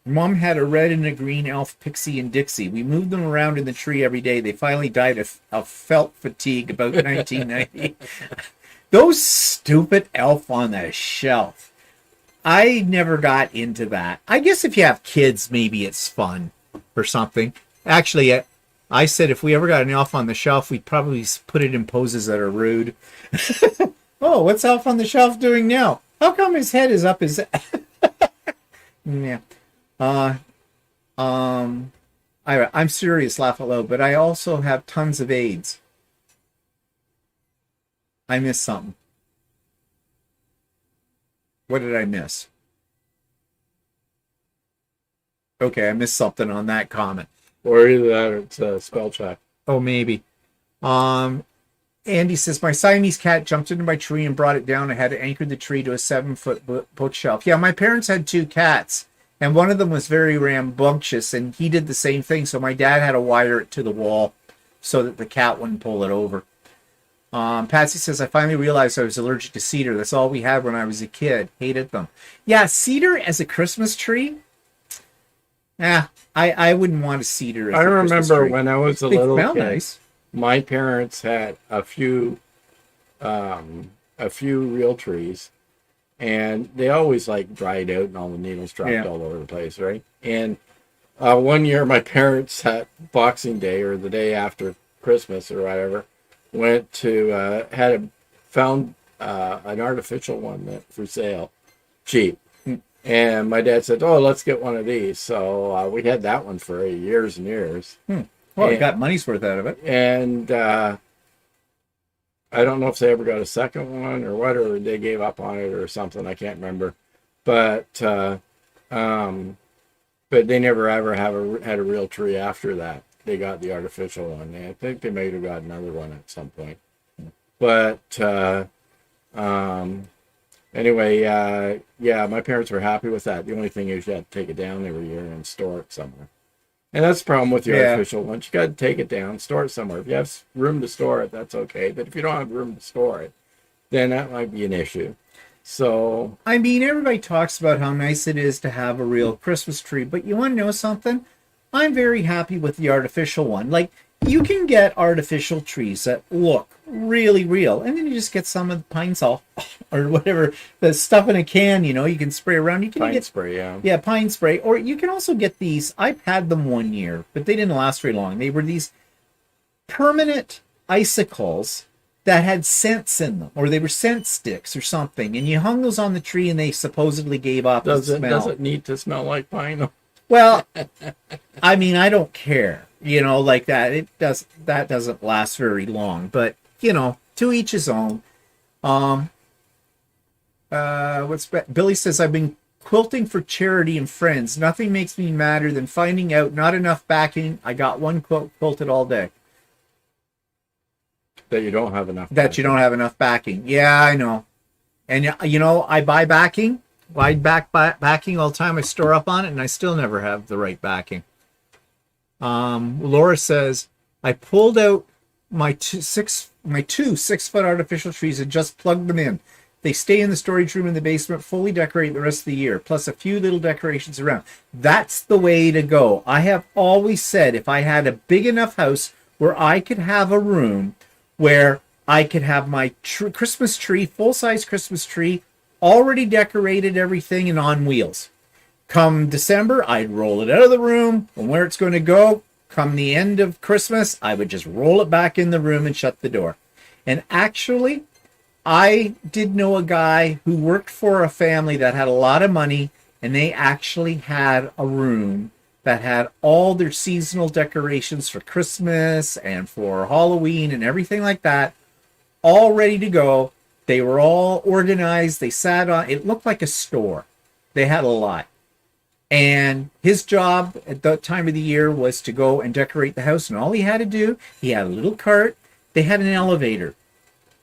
Speaker 1: Mom had a red and a green elf, Pixie and Dixie. We moved them around in the tree every day. They finally died of felt fatigue about 1990. Those stupid elf on the shelf. I never got into that. I guess if you have kids, maybe it's fun or something. Actually, I said if we ever got an elf on the shelf, we'd probably put it in poses that are rude. Oh, what's elf on the shelf doing now? How come his head is up his... Yeah. I'm serious, laugh out loud, but I also have tons of AIDS. I missed something. What did I miss? Okay, I missed something on that comment.
Speaker 2: Or either that or it's a spell check.
Speaker 1: Oh, maybe. Andy says, my Siamese cat jumped into my tree and brought it down. I had to anchor the tree to a 7-foot bookshelf. Yeah, my parents had 2 cats, and one of them was very rambunctious, and he did the same thing. So my dad had to wire it to the wall so that the cat wouldn't pull it over. Patsy says, I finally realized I was allergic to cedar. That's all we had when I was a kid. Hated them. Yeah, cedar as a Christmas tree? Yeah, I wouldn't want a cedar as
Speaker 2: I
Speaker 1: a Christmas
Speaker 2: remember
Speaker 1: tree.
Speaker 2: when I was a
Speaker 1: They
Speaker 2: little
Speaker 1: smell
Speaker 2: kid,
Speaker 1: nice.
Speaker 2: my parents had a few real trees, and they always like dried out and all the needles dropped
Speaker 1: Yeah.
Speaker 2: all over the place, right? And one year, my parents at Boxing Day or the day after Christmas or whatever went to found an artificial one that for sale, cheap. And my dad said, "Oh, let's get one of these." So we had that one for years and years.
Speaker 1: Well, we got money's worth out of it.
Speaker 2: And I don't know if they ever got a second one or what, or they gave up on it or something. I can't remember. But they never ever had a real tree after that. They got the artificial one. I think they might have got another one at some point. But anyway, yeah, my parents were happy with that. The only thing is you had to take it down every year and store it somewhere. And that's the problem with the artificial ones. You got to take it down, store it somewhere. If you have room to store it, that's okay. But if you don't have room to store it, then that might be an issue. So,
Speaker 1: I mean, everybody talks about how nice it is to have a real Christmas tree, but you want to know something? I'm very happy with the artificial one. Like, you can get artificial trees that look really real, and then you just get some of the pine sol or whatever, the stuff in a can, you know, you can spray around. You can
Speaker 2: pine
Speaker 1: get
Speaker 2: spray, yeah.
Speaker 1: Yeah, pine spray. Or you can also get these. I've had them 1 year, but they didn't last very long. They were these permanent icicles that had scents in them, or they were scent sticks or something, and you hung those on the tree and they supposedly gave off the smell.
Speaker 2: Does it need to smell like pine?
Speaker 1: Well, I mean, I don't care, you know, like that. That doesn't last very long, but you know, to each his own. Billy says, I've been quilting for charity and friends. Nothing makes me madder than finding out not enough backing. I got one quilt quilted all day.
Speaker 2: That you don't have enough.
Speaker 1: That you don't have enough backing. Yeah, I know. And you know, I buy backing. Backing all the time. I store up on it, and I still never have the right backing. Laura says, I pulled out my two 6-foot artificial trees and just plugged them in. They stay in the storage room in the basement, fully decorate the rest of the year, plus a few little decorations around. That's the way to go. I have always said if I had a big enough house where I could have a room where I could have my Christmas tree, full-size Christmas tree, already decorated, everything, and on wheels. Come December, I'd roll it out of the room, and where it's going to go, come the end of Christmas, I would just roll it back in the room and shut the door. And actually, I did know a guy who worked for a family that had a lot of money, and they actually had a room that had all their seasonal decorations for Christmas and for Halloween and everything like that, all ready to go. They were all organized. They sat on, it looked like a store. They had a lot. And his job at that time of the year was to go and decorate the house. And all he had to do, he had a little cart. They had an elevator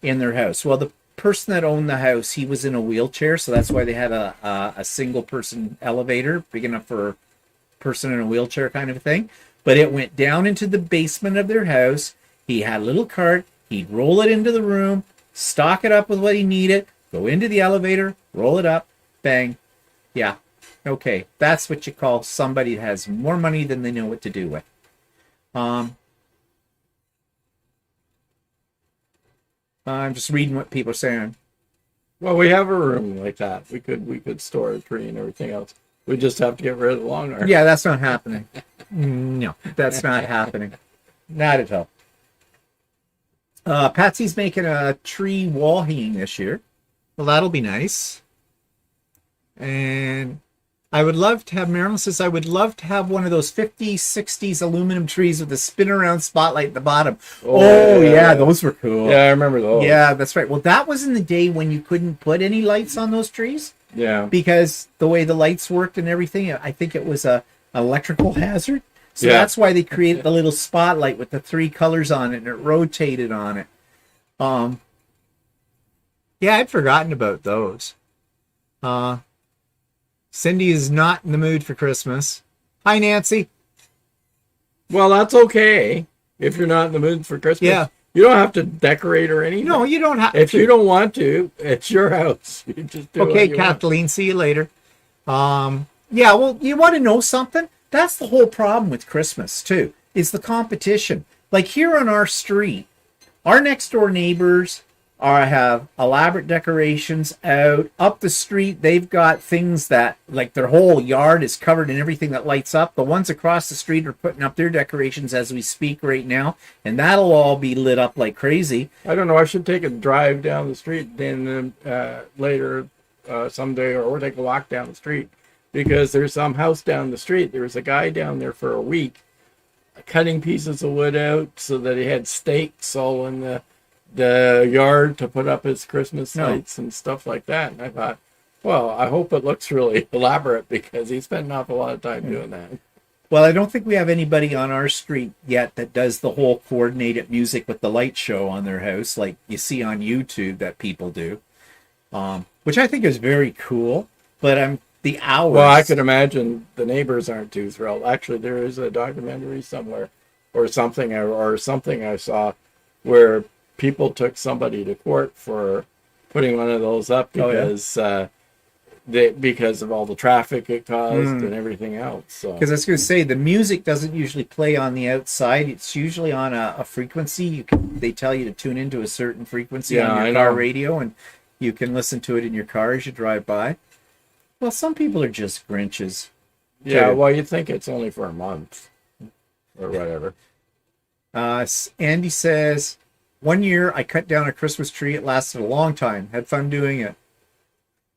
Speaker 1: in their house. Well, the person that owned the house, he was in a wheelchair. So that's why they had a single person elevator, big enough for a person in a wheelchair kind of thing. But it went down into the basement of their house. He had a little cart. He'd roll it into the room, stock it up with what he needed, go into the elevator, roll it up, bang. Yeah. Okay. That's what you call somebody that has more money than they know what to do with. I'm just reading what people are saying.
Speaker 2: Well, we have a room like that. We could store a tree and everything else. We just have to get rid of the lawn art.
Speaker 1: Yeah, that's not happening. No, that's not happening. Not at all. Patsy's making a tree wall hanging this year. Well, that'll be nice. And I would love to have, Marilyn says, I would love to have one of those 50s, 60s aluminum trees with a spin around spotlight at the bottom. Oh yeah, those were cool.
Speaker 2: Yeah, I remember those.
Speaker 1: Yeah, that's right. Well, that was in the day when you couldn't put any lights on those trees.
Speaker 2: Yeah.
Speaker 1: Because the way the lights worked and everything, I think it was an electrical hazard. So
Speaker 2: Yeah.
Speaker 1: that's why they created the little spotlight with the 3 colors on it, and it rotated on it. Yeah, I'd forgotten about those. Cindy is not in the mood for Christmas. Hi, Nancy.
Speaker 2: Well, that's okay if you're not in the mood for Christmas.
Speaker 1: Yeah.
Speaker 2: You don't have to decorate or anything.
Speaker 1: No, you don't have
Speaker 2: If
Speaker 1: to.
Speaker 2: you don't want to, it's your house. You just do
Speaker 1: Okay,
Speaker 2: what you want.
Speaker 1: Kathleen, see you later. Yeah, well, you want to know something? That's the whole problem with Christmas, too, is the competition. Like here on our street, our next door neighbors have elaborate decorations out. Up the street, they've got things that, like their whole yard is covered in everything that lights up. The ones across the street are putting up their decorations as we speak right now, and that'll all be lit up like crazy.
Speaker 2: I don't know. I should take a drive down the street then later someday, or take a walk down the street, because there's some house down the street. There was a guy down there for a week cutting pieces of wood out so that he had stakes all in the yard to put up his Christmas lights and stuff like that. And I thought, well, I hope it looks really elaborate, because he spent an awful lot of time doing that.
Speaker 1: Well, I don't think we have anybody on our street yet that does the whole coordinated music with the light show on their house like you see on YouTube that people do, which I think is very cool. But the hours.
Speaker 2: Well, I could imagine the neighbors aren't too thrilled. Actually, there is a documentary somewhere or something I saw where people took somebody to court for putting one of those up because because of all the traffic it caused and everything else. So,
Speaker 1: because I was going to say, the music doesn't usually play on the outside. It's usually on a frequency. They tell you to tune into a certain frequency on your car radio, and you can listen to it in your car as you drive by. Well, some people are just Grinches.
Speaker 2: Yeah, well, you'd think it's only for a month or whatever.
Speaker 1: Andy says, 1 year I cut down a Christmas tree. It lasted a long time. Had fun doing it.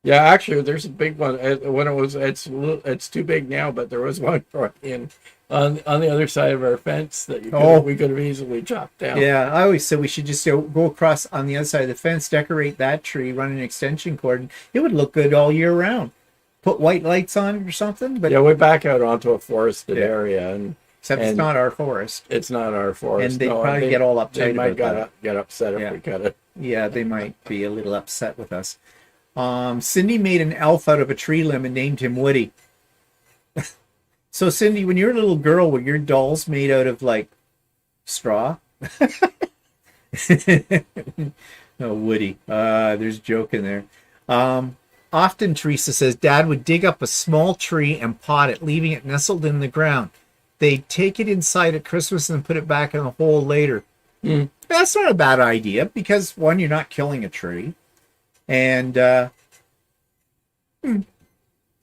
Speaker 2: Yeah, actually, there's a big one. When it's too big now, but there was one in on the other side of our fence that we could have easily chopped down.
Speaker 1: Yeah, I always said we should just go across on the other side of the fence, decorate that tree, run an extension cord, and it would look good all year round. Put white lights on it or something. But
Speaker 2: yeah, we back out onto a forested area,
Speaker 1: except it's not our forest.
Speaker 2: It's not our forest,
Speaker 1: and they probably get all uptight.
Speaker 2: They might get upset if we cut it.
Speaker 1: Yeah, they might be a little upset with us. Cindy made an elf out of a tree limb and named him Woody. So, Cindy, when you're a little girl, were your dolls made out of, like, straw? Oh, Woody. There's a joke in there. Often, Teresa says, Dad would dig up a small tree and pot it, leaving it nestled in the ground. They'd take it inside at Christmas and put it back in the hole later. That's not a bad idea, because, one, you're not killing a tree. And,
Speaker 2: and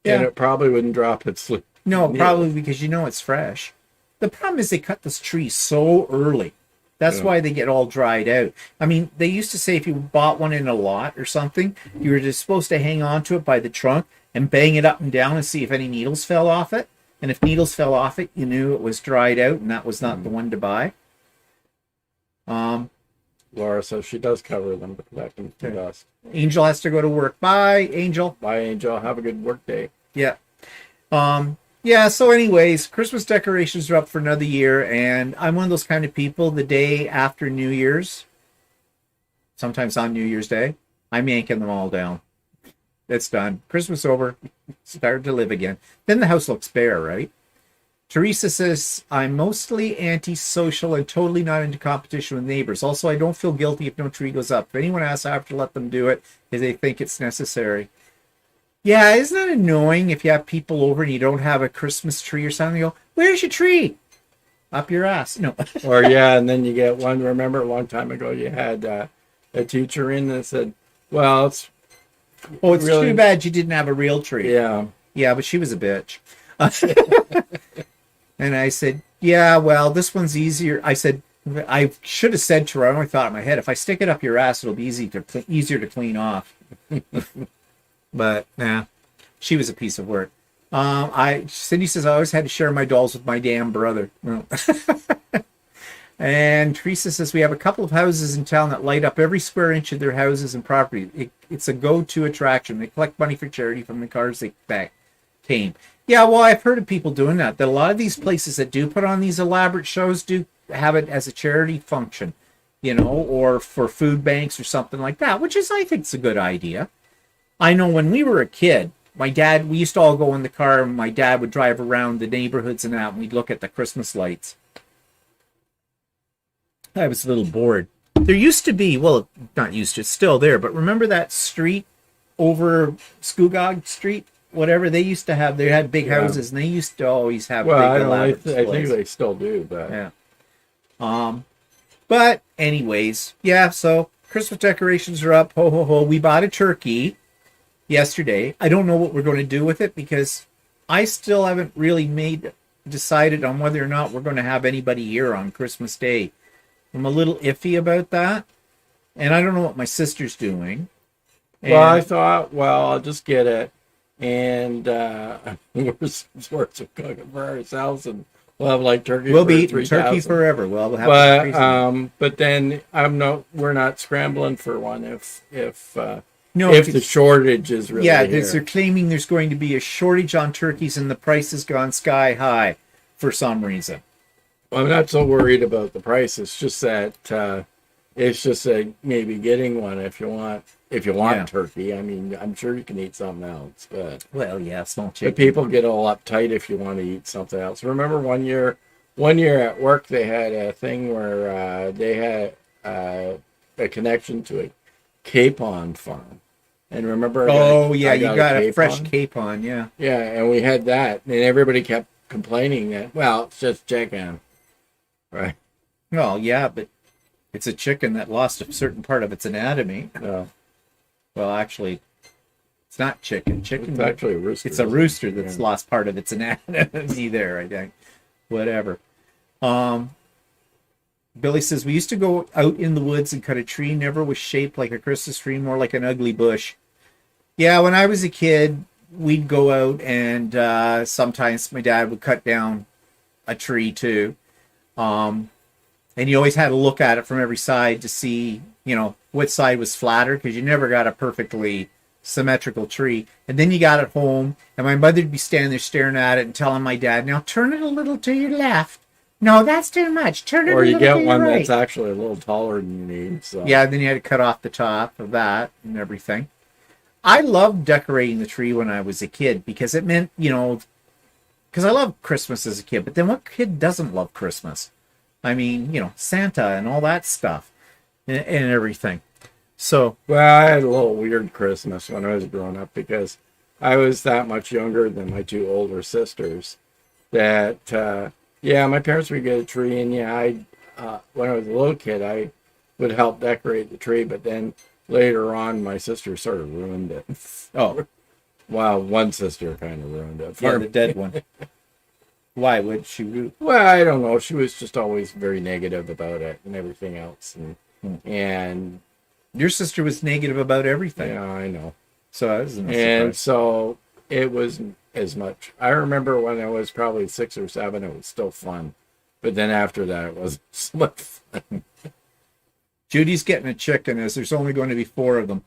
Speaker 2: it probably wouldn't drop its leaf.
Speaker 1: No, probably because it's fresh. The problem is they cut this tree so early. That's why they get all dried out. I mean, they used to say if you bought one in a lot or something, you were just supposed to hang on to it by the trunk and bang it up and down and see if any needles fell off it. And if needles fell off it, you knew it was dried out and that was not the one to buy.
Speaker 2: Laura says she does cover them to protect them from dust.
Speaker 1: Angel has to go to work. Bye, Angel.
Speaker 2: Bye, Angel. Have a good work day.
Speaker 1: Yeah. Yeah, so anyways, Christmas decorations are up for another year, and I'm one of those kind of people, the day after New Year's, sometimes on New Year's Day, I'm yanking them all down. It's done. Christmas over. Start to live again. Then the house looks bare, right? Teresa says, I'm mostly anti-social and totally not into competition with neighbors. Also, I don't feel guilty if no tree goes up. If anyone asks, I have to let them do it if they think it's necessary. Yeah, isn't that annoying if you have people over and you don't have a Christmas tree or something? You go, where's your tree? Up your ass. No.
Speaker 2: Or, yeah, and then you get one. Remember a long time ago you had a teacher in that said, well, it's
Speaker 1: really too bad you didn't have a real tree.
Speaker 2: Yeah.
Speaker 1: Yeah, but she was a bitch. And I said, yeah, well, this one's easier. I said, I should have said to her, I only thought in my head, if I stick it up your ass, it'll be easier to clean off. But, nah, she was a piece of work. Cindy says, I always had to share my dolls with my damn brother. And Teresa says, we have a couple of houses in town that light up every square inch of their houses and property. It's a go-to attraction. They collect money for charity from the cars they came. Yeah, well, I've heard of people doing that. That a lot of these places that do put on these elaborate shows do have it as a charity function, or for food banks or something like that, which is, I think, it's a good idea. I know when we were a kid, we used to all go in the car and my dad would drive around the neighborhoods and that, and we'd look at the Christmas lights. I was a little bored. there used to be, well, not used to, it's still there, but remember that street over Scugog Street, whatever, they used to have, they had big houses, and they used to always have
Speaker 2: Well,
Speaker 1: big
Speaker 2: I don't know.
Speaker 1: elaborate
Speaker 2: I think
Speaker 1: displays.
Speaker 2: they still do, but
Speaker 1: Yeah. But anyways, yeah, so Christmas decorations are up. Ho, ho, ho. We bought a turkey yesterday. I don't know what we're going to do with it because I still haven't really decided on whether or not we're going to have anybody here on Christmas Day. I'm a little iffy about that. And I don't know what my sister's doing.
Speaker 2: well, I thought, well, I'll just get it, and we're sort of cooking for ourselves, and we'll have like turkey.
Speaker 1: We'll
Speaker 2: for
Speaker 1: be eating
Speaker 2: 3,000.
Speaker 1: turkey forever. We'll have
Speaker 2: But then we're not scrambling for one if
Speaker 1: no,
Speaker 2: if the shortage is really
Speaker 1: yeah,
Speaker 2: here.
Speaker 1: they're claiming there's going to be a shortage on turkeys and the price has gone sky high for some reason.
Speaker 2: I'm not so worried about the price. It's just that maybe getting one if you want
Speaker 1: Yeah.
Speaker 2: turkey. I mean, I'm sure you can eat something else, but
Speaker 1: Well, yeah, small chicken.
Speaker 2: people get all uptight if you want to eat something else. Remember one year at work they had a thing where they had a connection to a capon farm, and remember?
Speaker 1: You got a fresh
Speaker 2: capon?
Speaker 1: capon, yeah.
Speaker 2: Yeah, and we had that, and everybody kept complaining that, well, it's just chicken, right?
Speaker 1: Well, yeah, but it's a chicken that lost a certain part of its anatomy.
Speaker 2: No,
Speaker 1: Well, actually, it's not chicken. Chicken.
Speaker 2: it's actually a rooster.
Speaker 1: It's a rooster that's lost part of its anatomy there, I think. Whatever. Billy says, we used to go out in the woods and cut a tree. Never was shaped like a Christmas tree, more like an ugly bush. Yeah, when I was a kid, we'd go out and sometimes my dad would cut down a tree too. And you always had to look at it from every side to see, what side was flatter because you never got a perfectly symmetrical tree. And then you got it home and my mother'd be standing there staring at it and telling my dad, now turn it a little to your left. No, that's too much. Turn it a
Speaker 2: Or you
Speaker 1: little
Speaker 2: get
Speaker 1: to your
Speaker 2: one
Speaker 1: right.
Speaker 2: that's actually a little taller than you need. So
Speaker 1: Yeah, then you had to cut off the top of that and everything. I loved decorating the tree when I was a kid because it meant, because I loved Christmas as a kid, but then what kid doesn't love Christmas? I mean, Santa and all that stuff and everything. So,
Speaker 2: well, I had a little weird Christmas when I was growing up because I was that much younger than my two older sisters. That my parents would get a tree, and when I was a little kid, I would help decorate the tree, but then later on, my sister sort of ruined it.
Speaker 1: oh,
Speaker 2: Well, one sister kind of ruined it.
Speaker 1: yeah, the dead one. Why would she root?
Speaker 2: Well, I don't know. She was just always very negative about it and everything else, and
Speaker 1: Your sister was negative about everything.
Speaker 2: yeah, I know.
Speaker 1: So that was a
Speaker 2: And
Speaker 1: surprise.
Speaker 2: so it wasn't as much. I remember when I was probably 6 or 7, it was still fun, but then after that, it wasn't so much fun.
Speaker 1: Judy's getting a chicken as there's only going to be 4 of them.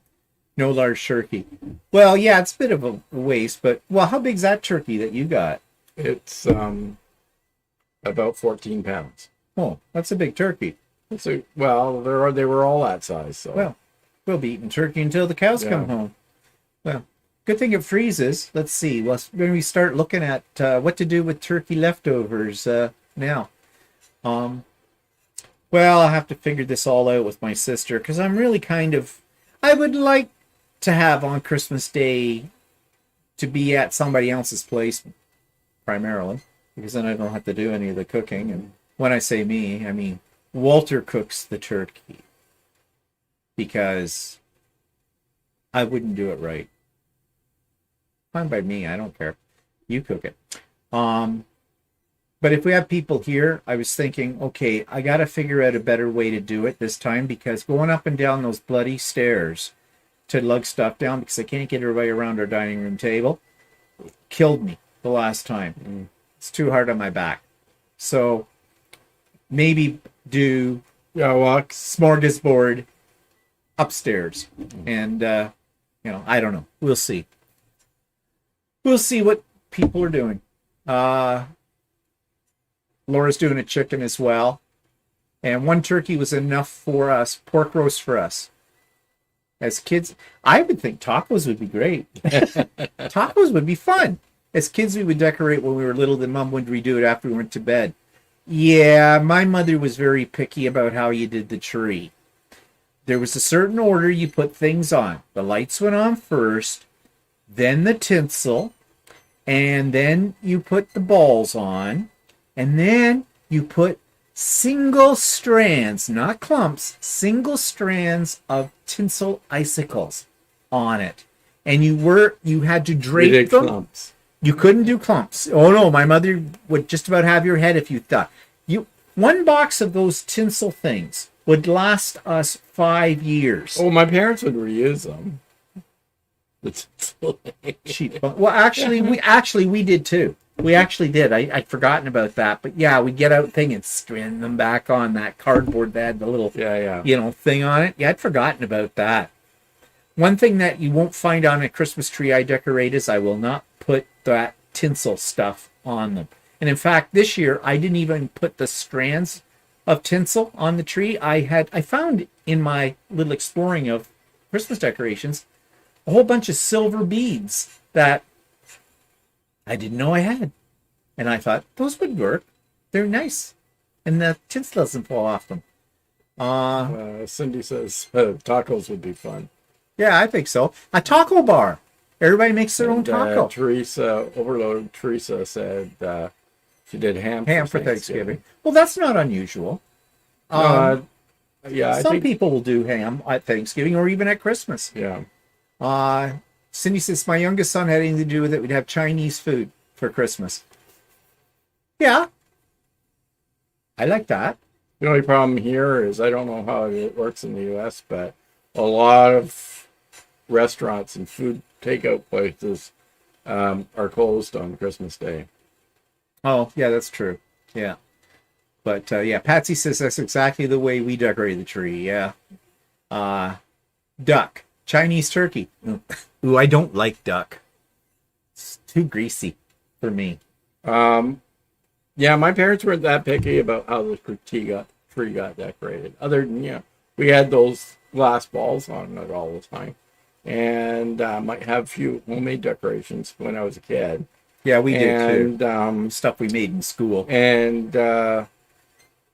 Speaker 1: No large turkey. Well, yeah, it's a bit of a waste, but, how big's that turkey that you got?
Speaker 2: It's about 14 pounds.
Speaker 1: Oh, that's a big turkey.
Speaker 2: So, well, they were all that size. So,
Speaker 1: Well, we'll be eating turkey until the cows
Speaker 2: Yeah.
Speaker 1: come home. Well, good thing it freezes. Let's see. Well, when we start looking at what to do with turkey leftovers now. Well, I'll have to figure this all out with my sister because I'm really I would like to have on Christmas Day to be at somebody else's place primarily because then I don't have to do any of the cooking. And when I say me, I mean Walter cooks the turkey because I wouldn't do it right. Fine by me, I don't care. You cook it. But if we have people here, I was thinking, okay, I got to figure out a better way to do it this time because going up and down those bloody stairs to lug stuff down because I can't get everybody around our dining room table killed me the last time. It's too hard on my back. So maybe do smorgasbord upstairs. And, I don't know. We'll see. We'll see what people are doing. Laura's doing a chicken as well. And 1 turkey was enough for us, pork roast for us. As kids, I would think tacos would be great. Tacos would be fun. As kids, we would decorate when we were little. Then Mom would redo it after we went to bed. Yeah, my mother was very picky about how you did the tree. there was a certain order you put things on. The lights went on first, then the tinsel, and then you put the balls on, and then you put single strands, not clumps, single strands of tinsel icicles on it. And you had to drape them.
Speaker 2: Clumps.
Speaker 1: You couldn't do clumps. Oh no, my mother would just about have your head if you thought. One box of those tinsel things would last us 5 years.
Speaker 2: Oh, my parents would reuse them.
Speaker 1: Cheap. Well, actually, we did too. We actually did. I'd forgotten about that. But yeah, we'd get out thing and strand them back on that cardboard that had the little thing on it. Yeah, I'd forgotten about that. One thing that you won't find on a Christmas tree I decorate is I will not put that tinsel stuff on them. And in fact, this year I didn't even put the strands of tinsel on the tree. I found in my little exploring of Christmas decorations a whole bunch of silver beads that I didn't know I had. And I thought, those would work. They're nice. And the tinsel doesn't fall off them.
Speaker 2: Cindy says tacos would be fun.
Speaker 1: Yeah, I think so. A taco bar. Everybody makes their own taco.
Speaker 2: Teresa said she did ham
Speaker 1: for Thanksgiving. Well, that's not unusual.
Speaker 2: Some
Speaker 1: people will do ham at Thanksgiving or even at Christmas.
Speaker 2: Yeah.
Speaker 1: Cindy says my youngest son had anything to do with it. We'd have Chinese food for Christmas. Yeah. I like that.
Speaker 2: The only problem here is I don't know how it works in the U.S., but a lot of restaurants and food takeout places are closed on Christmas Day.
Speaker 1: Oh, yeah, that's true. Yeah. But, Patsy says that's exactly the way we decorate the tree. Yeah. Duck. Chinese turkey. Ooh, I don't like duck. It's too greasy for me.
Speaker 2: Yeah, my parents weren't that picky about how the tree got decorated. Other than, we had those glass balls on it all the time. And might have a few homemade decorations when I was a kid.
Speaker 1: Yeah, we did too.
Speaker 2: And
Speaker 1: stuff we made in school.
Speaker 2: And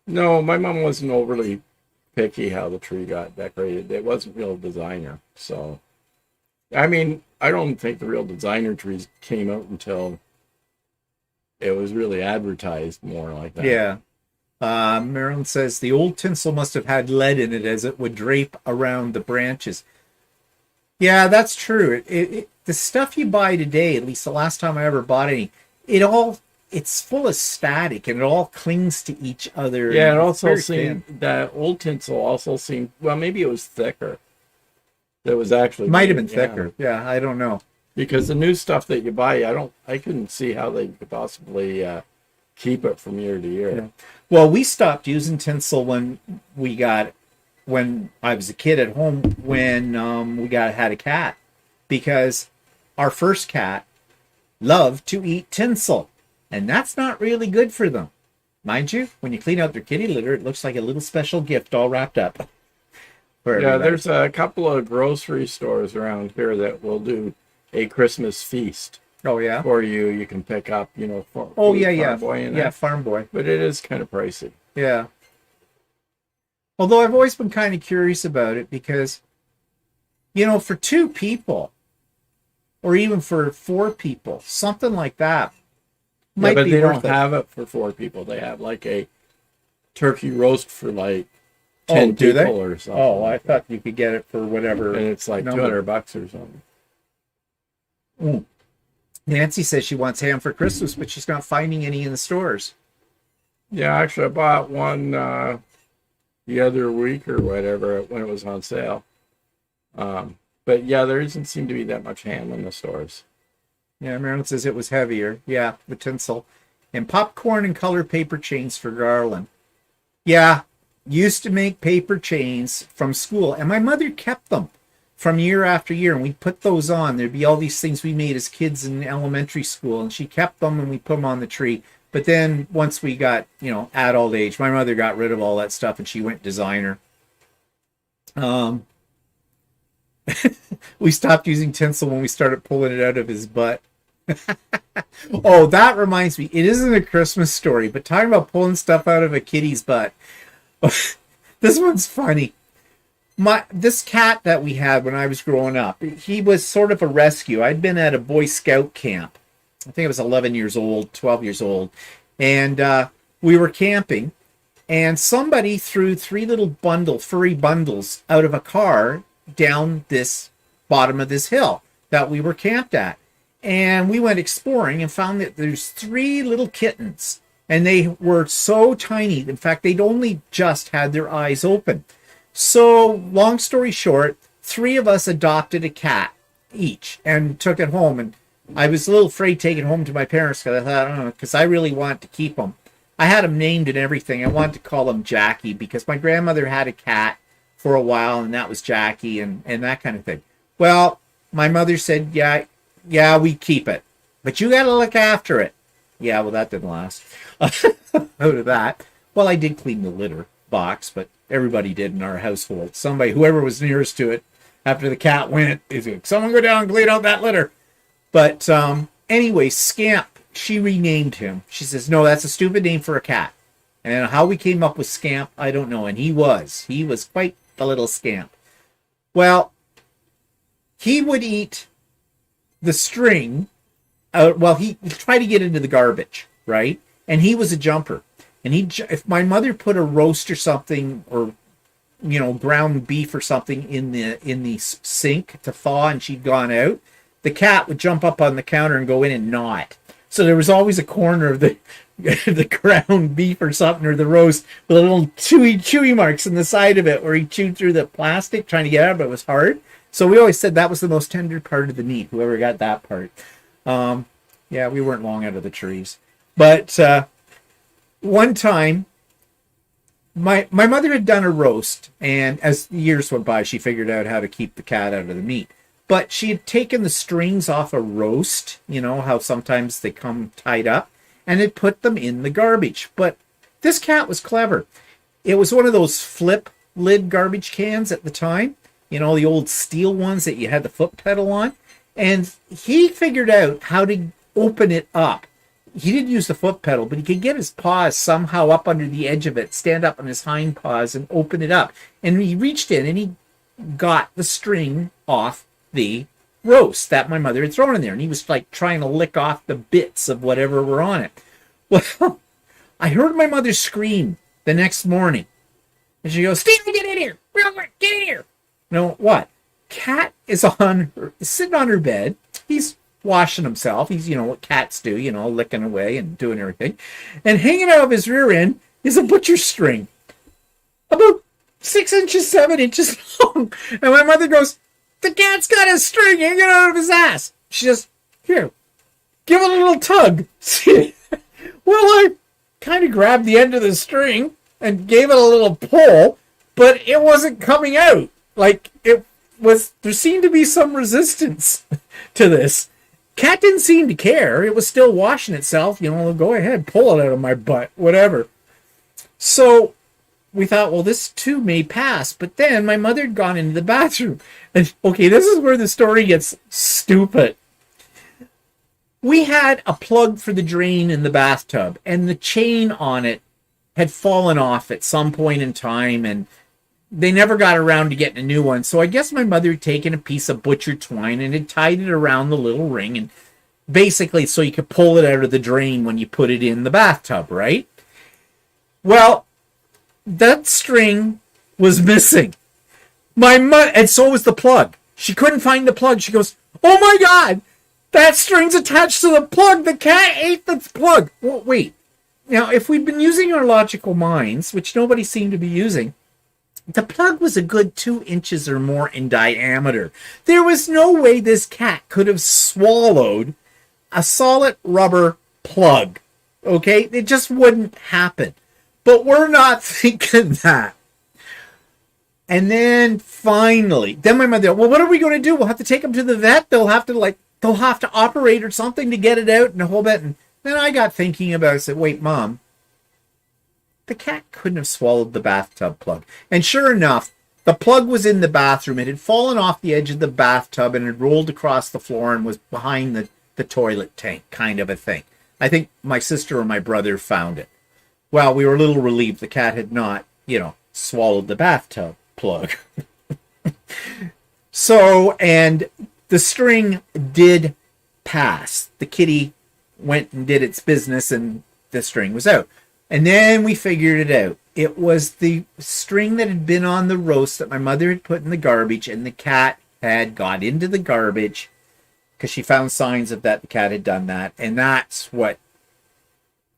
Speaker 2: no, my mom wasn't overly picky how the tree got decorated. It wasn't real designer. So, I mean, I don't think the real designer trees came out until it was really advertised more like that.
Speaker 1: Yeah. Marilyn says the old tinsel must have had lead in it as it would drape around the branches. Yeah, that's true. The stuff you buy today, at least the last time I ever bought any, it's full of static and it all clings to each other.
Speaker 2: Yeah, it also seemed that old tinsel also seemed, well, maybe it was thicker. That was actually
Speaker 1: might have been thicker. Yeah, I don't know.
Speaker 2: Because the new stuff that you buy, I couldn't see how they could possibly keep it from year to year.
Speaker 1: Yeah. Well, we stopped using tinsel when I was a kid at home when we had a cat, because our first cat loved to eat tinsel, and that's not really good for them. Mind you, when you clean out their kitty litter, it looks like a little special gift all wrapped up.
Speaker 2: Yeah, there's a couple of grocery stores around here that will do a Christmas feast.
Speaker 1: Oh yeah,
Speaker 2: for you. You can pick up, Farm Boy
Speaker 1: Farm Boy.
Speaker 2: But it is kind of pricey.
Speaker 1: Yeah. Although I've always been kind of curious about it because, for 2 people, or even for 4 people, something like that might be worth it.
Speaker 2: But they don't have it for 4 people. They have like a turkey roast for like 10 people or something.
Speaker 1: Oh, I thought you could get it for whatever.
Speaker 2: And it's like $200 or something.
Speaker 1: Mm. Nancy says she wants ham for Christmas, but she's not finding any in the stores.
Speaker 2: Yeah, actually, I bought one the other week or whatever when it was on sale. But yeah, there doesn't seem to be that much ham in the stores.
Speaker 1: Yeah, Marilyn says it was heavier. Yeah, the tinsel. And popcorn and colored paper chains for garland. Yeah, used to make paper chains from school, and my mother kept them from year after year, and we'd put those on. There'd be all these things we made as kids in elementary school, and she kept them, and we put them on the tree. But then once we got, adult age, my mother got rid of all that stuff, and she went designer. We stopped using tinsel when we started pulling it out of his butt. Oh, that reminds me. It isn't a Christmas story, but talking about pulling stuff out of a kitty's butt. This one's funny. This cat that we had when I was growing up, he was sort of a rescue. I'd been at a Boy Scout camp. I think I was 11 years old, 12 years old, and we were camping, and somebody threw three little furry bundles out of a car down this bottom of this hill that we were camped at. And we went exploring and found that there's three little kittens, and they were so tiny. In fact, they'd only just had their eyes open. So, long story short, three of us adopted a cat each and took it home. And I was a little afraid taking it home to my parents because I thought, I don't know, because I really wanted to keep them. I had them named and everything. I wanted to call him Jackie because my grandmother had a cat for a while, and that was Jackie and that kind of thing. Well, my mother said, yeah, we keep it, but you got to look after it. Yeah, well, that didn't last. Out of that. Well, I did clean the litter box, but everybody did in our household. Whoever was nearest to it, after the cat went, is like, someone go down and clean out that litter. But anyway, Scamp, she renamed him. She says, no, that's a stupid name for a cat. And how we came up with Scamp, I don't know. And he was quite the little scamp. Well, he would eat the string. He tried to get into the garbage, right? And he was a jumper. And if my mother put a roast or something, or ground beef or something in the sink to thaw, and she'd gone out, the cat would jump up on the counter and go in and gnaw it. So there was always a corner of the the ground beef or something, or the roast, with little chewy marks in the side of it where he chewed through the plastic trying to get out, but it was hard. So we always said that was the most tender part of the meat, whoever got that part. Yeah, we weren't long out of the trees. But one time, my mother had done a roast, and as the years went by, she figured out how to keep the cat out of the meat. But she had taken the strings off a roast, how sometimes they come tied up, and had put them in the garbage. But this cat was clever. It was one of those flip lid garbage cans at the time, the old steel ones that you had the foot pedal on. And he figured out how to open it up. He didn't use the foot pedal, but he could get his paws somehow up under the edge of it, stand up on his hind paws and open it up. And he reached in and he got the string off the roast that my mother had thrown in there. And he was like trying to lick off the bits of whatever were on it. Well, I heard my mother scream the next morning. And she goes, "Stephen, get in here! Real quick, get in here!" What? Cat is sitting on her bed. He's washing himself. He's, what cats do, licking away and doing everything. And hanging out of his rear end is a butcher string. About 6 inches, 7 inches long. And my mother goes, "The cat's got a string hanging out of his ass." She says, "Here, give it a little tug." Well, I kind of grabbed the end of the string and gave it a little pull, but it wasn't coming out. There seemed to be some resistance to this. Cat didn't seem to care. It was still washing itself. Go ahead, pull it out of my butt, whatever. So we thought, well, this too may pass. But then my mother had gone into the bathroom. And okay, this is where the story gets stupid. We had a plug for the drain in the bathtub, and the chain on it had fallen off at some point in time, and they never got around to getting a new one. So I guess my mother had taken a piece of butcher twine and had tied it around the little ring, and basically so you could pull it out of the drain when you put it in the bathtub, right? Well, that string was missing. And so was the plug. She couldn't find the plug. She goes, "Oh my God, that string's attached to the plug. The cat ate the plug." Well, wait. Now, if we'd been using our logical minds, which nobody seemed to be using, the plug was a good 2 inches or more in diameter. There was no way this cat could have swallowed a solid rubber plug. Okay? It just wouldn't happen. But we're not thinking that. And then finally, my mother, "Well, what are we going to do? We'll have to take him to the vet. They'll have to operate or something to get it out and a whole bit." And then I got thinking about it. I said, "Wait, Mom, the cat couldn't have swallowed the bathtub plug." And sure enough, the plug was in the bathroom. It had fallen off the edge of the bathtub and had rolled across the floor and was behind the toilet tank, kind of a thing. I think my sister or my brother found it. Well, we were a little relieved the cat had not, swallowed the bathtub plug. So, and the string did pass. The kitty went and did its business and the string was out. And then we figured it out. It was the string that had been on the roast that my mother had put in the garbage, and the cat had got into the garbage because she found signs of that. The cat had done that, and that's what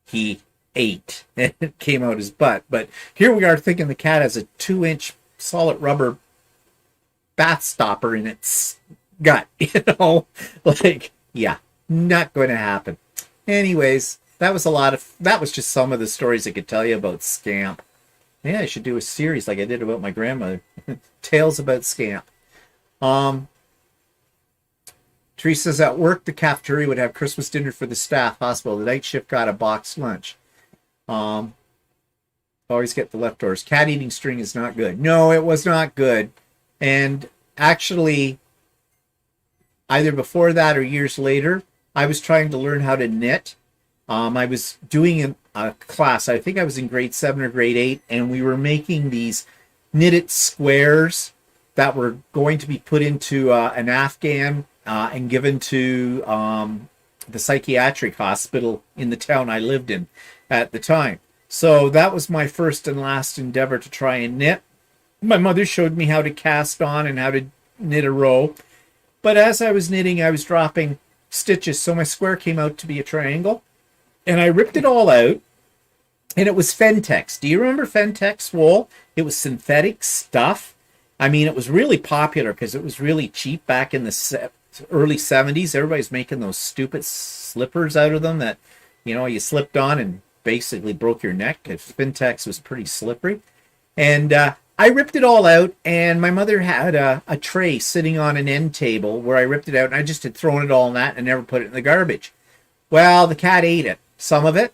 Speaker 1: he ate. And it came out his butt. But here we are thinking the cat has a 2-inch solid rubber bath stopper in its gut. Like, yeah, not going to happen. Anyways, that was just some of the stories I could tell you about Scamp. Yeah, I should do a series like I did about my grandmother. Tales about Scamp. Teresa's at work. The cafeteria would have Christmas dinner for the staff. Hospital. The night shift got a boxed lunch. Always get the leftovers. Cat eating string is not good. No, it was not good. And actually, either before that or years later, I was trying to learn how to knit. I was doing a class. I think I was in grade 7 or grade 8, and we were making these knitted squares that were going to be put into an Afghan and given to the psychiatric hospital in the town I lived in at the time. So that was my first and last endeavor to try and knit. My mother showed me how to cast on and how to knit a row. But as I was knitting, I was dropping stitches, so my square came out to be a triangle. And I ripped it all out, and it was Fentex. Do you remember Fentex wool? It was synthetic stuff. I mean, it was really popular because it was really cheap back in the early 70s. Everybody's making those stupid slippers out of them that, you slipped on and basically broke your neck. Fentex was pretty slippery. And I ripped it all out, and my mother had a tray sitting on an end table where I ripped it out, and I just had thrown it all in that and never put it in the garbage. Well, the cat ate it. Some of it,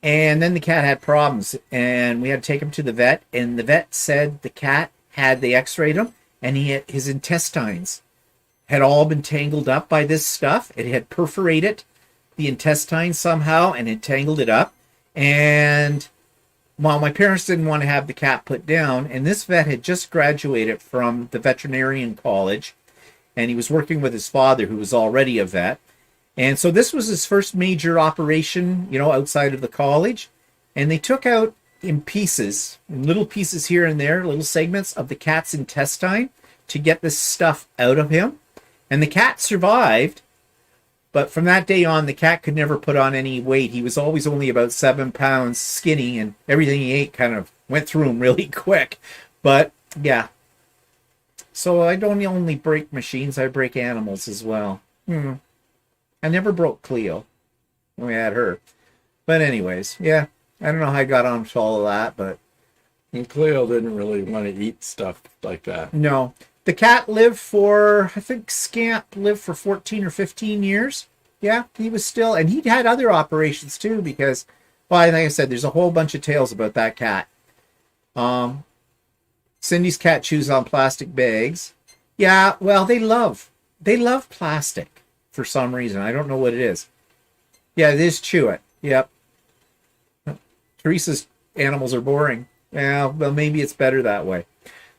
Speaker 1: and then the cat had problems, and we had to take him to the vet, and the vet said the cat they x-rayed him, and his intestines had all been tangled up by this stuff. It had perforated the intestine somehow and it tangled it up. And my parents didn't want to have the cat put down, and this vet had just graduated from the veterinarian college, and he was working with his father, who was already a vet. And so this was his first major operation, outside of the college. And they took out in pieces, in little pieces here and there, little segments of the cat's intestine to get this stuff out of him. And the cat survived. But from that day on, the cat could never put on any weight. He was always only about 7 pounds skinny, and everything he ate kind of went through him really quick. But yeah. So I don't only break machines, I break animals as well. I never broke Cleo when we had her. But anyways, yeah. I don't know how I got on to all of that, but...
Speaker 2: And Cleo didn't really want to eat stuff like that.
Speaker 1: No. The cat lived for, I think Scamp lived for 14 or 15 years. Yeah, he was still... And he'd had other operations too, because... Well, like I said, there's a whole bunch of tales about that cat. Cindy's cat chews on plastic bags. Yeah, well, they love plastic. For some reason. I don't know what it is. Yeah, it is chew it. Yep. Teresa's animals are boring. Yeah, well, maybe it's better that way.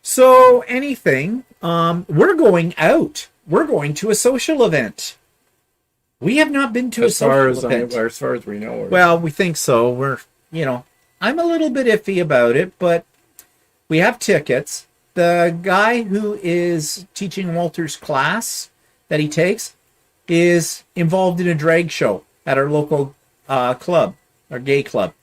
Speaker 1: So, we're going out. We're going to a social event. We have not been to a social event.
Speaker 2: As far as we know.
Speaker 1: Well, we think so. I'm a little bit iffy about it, but we have tickets. The guy who is teaching Walter's class that he takes is involved in a drag show at our local club, our gay club.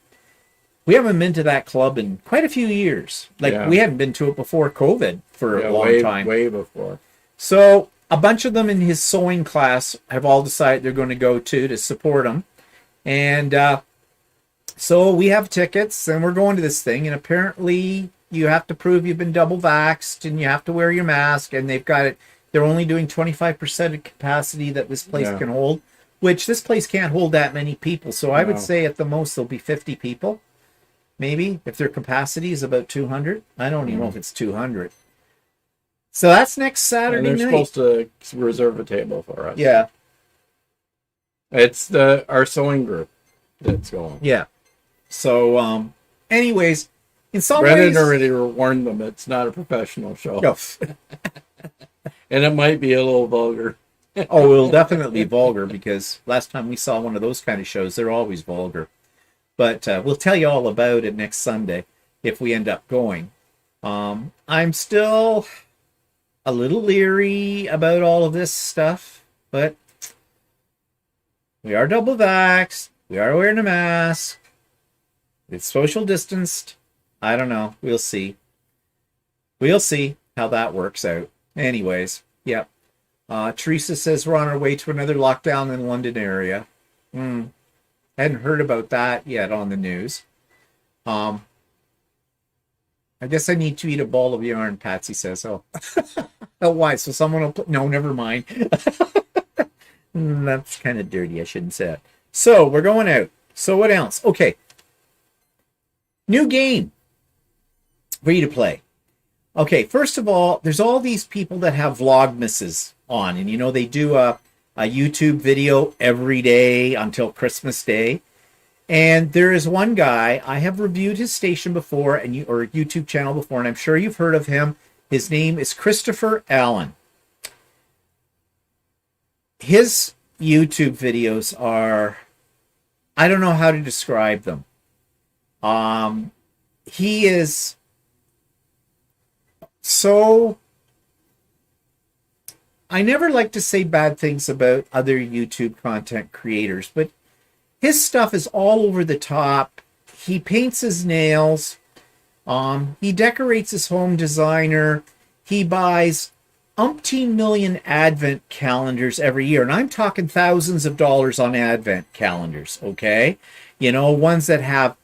Speaker 1: We haven't been to that club in quite a few years. We hadn't been to it before COVID for a long time.
Speaker 2: Way before.
Speaker 1: So a bunch of them in his sewing class have all decided they're going to go to support him. And so we have tickets, and we're going to this thing. And apparently you have to prove you've been double vaxxed, and you have to wear your mask, and they've got it. They're only doing 25% of capacity that this place can hold, which this place can't hold that many people. So I would say at the most there'll be 50 people, maybe, if their capacity is about 200. I don't even know if it's 200. So that's next Saturday night.
Speaker 2: They're supposed to reserve a table for us.
Speaker 1: Yeah.
Speaker 2: It's our sewing group that's going.
Speaker 1: Yeah. So, anyways, In some
Speaker 2: Brennan
Speaker 1: ways,
Speaker 2: already warned them it's not a professional show.
Speaker 1: no.
Speaker 2: And it might be a little vulgar.
Speaker 1: Oh, it'll definitely be vulgar because last time we saw one of those kind of shows, they're always vulgar. But we'll tell you all about it next Sunday if we end up going. I'm still a little leery about all of this stuff, but we are double vaxxed. We are wearing a mask. It's social distanced. I don't know. We'll see. We'll see how that works out. Anyways, yep. Teresa says we're on our way to another lockdown in the London area. Hadn't heard about that yet on the news. I guess I need to eat a ball of yarn, Patsy says. Oh, oh, why? So someone will put... No, never mind. That's kind of dirty. I shouldn't say it. So we're going out. So what else? Okay. New game for you to play. Okay, first of all, there's all these people that have Vlogmases on. And, you know, they do a YouTube video every day until Christmas Day. And there is one guy, I have reviewed his station before, or YouTube channel before, and I'm sure you've heard of him. His name is Christopher Allen. His YouTube videos are, I don't know how to describe them. He is so, I never like to say bad things about other YouTube content creators, but his stuff is all over the top. He paints his nails. He decorates his home designer. He buys umpteen million advent calendars every year. And I'm talking thousands of dollars on advent calendars, okay? You know, ones that have,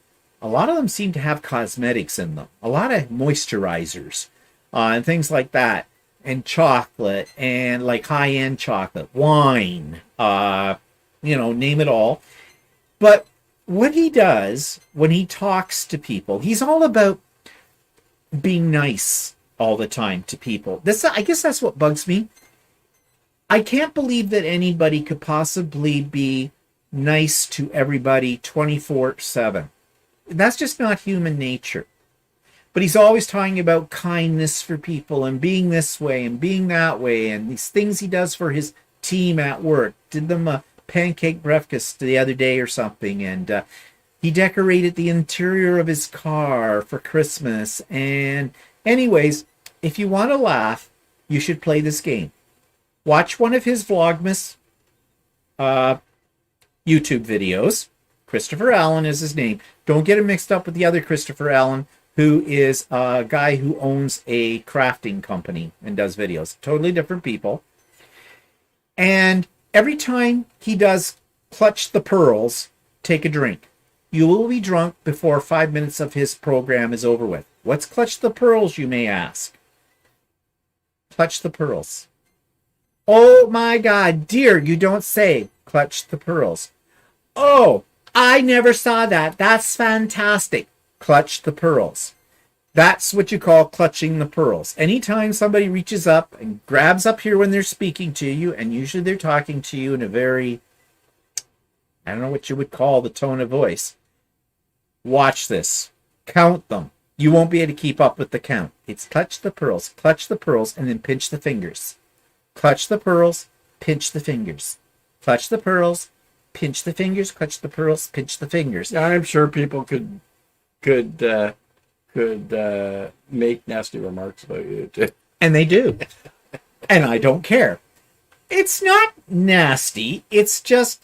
Speaker 1: a lot of them seem to have cosmetics in them. A lot of moisturizers and things like that. And chocolate and like high-end chocolate, wine, you know, name it all. But what he does when he talks to people, he's all about being nice all the time to people. I guess that's what bugs me. I can't believe that anybody could possibly be nice to everybody 24/7. That's just not human nature. But he's always talking about kindness for people and being this way and being that way and these things he does for his team at work. Did them a pancake breakfast the other day or something, and he decorated the interior of his car for Christmas. And anyways, if you want to laugh, you should play this game. Watch one of his Vlogmas YouTube videos. Christopher Allen is his name. Don't get him mixed up with the other Christopher Allen, who is a guy who owns a crafting company and does videos. Totally different people. And every time he does Clutch the Pearls, take a drink. You will be drunk before 5 minutes of his program is over with. What's Clutch the Pearls, you may ask? Clutch the Pearls. Oh my God, dear, you don't say Clutch the Pearls. Oh, I never saw that. That's fantastic. Clutch the Pearls. That's what you call clutching the pearls. Anytime somebody reaches up and grabs up here when they're speaking to you, and usually they're talking to you in a very, I don't know what you would call the tone of voice. Watch this. Count them. You won't be able to keep up with the count. It's clutch the pearls, and then pinch the fingers. Clutch the pearls, pinch the fingers. Clutch the pearls, pinch the fingers, clutch the pearls, pinch the fingers.
Speaker 2: Yeah, I'm sure people could make nasty remarks about you too.
Speaker 1: And they do. And I don't care. It's not nasty. It's just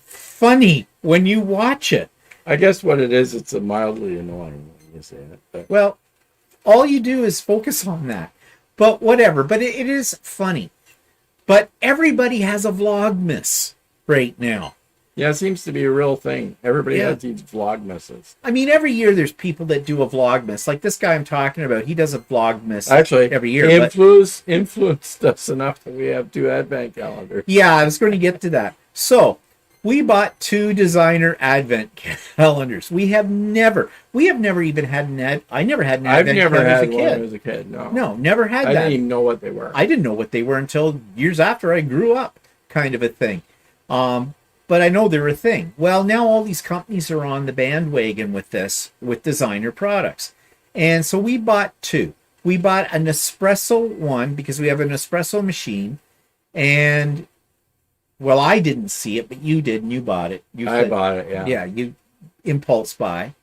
Speaker 1: funny when you watch it.
Speaker 2: I guess what it is, it's a mildly annoying when you say it. But.
Speaker 1: Well, all you do is focus on that. But whatever. But it is funny. But everybody has a Vlogmas right now.
Speaker 2: Yeah, it seems to be a real thing. Everybody has these Vlogmases.
Speaker 1: I mean, every year there's people that do a Vlogmas. Like this guy I'm talking about, he does a Vlogmas
Speaker 2: Actually,
Speaker 1: every year.
Speaker 2: Influenced us enough that we have 2 advent calendars.
Speaker 1: Yeah, I was going to get to that. So, we bought 2 designer advent calendars. We have never even had I never had an advent calendar as a kid.
Speaker 2: One as a kid, no.
Speaker 1: No, never had that.
Speaker 2: I didn't even know what they were.
Speaker 1: I didn't know what they were until years after I grew up, kind of a thing. but I know they're a thing. Well, now all these companies are on the bandwagon with this, with designer products. And so we bought two. We bought an espresso one because we have an espresso machine. And, well, I didn't see it, but you did, and you bought it.
Speaker 2: I bought it, yeah.
Speaker 1: Yeah, you impulse buy.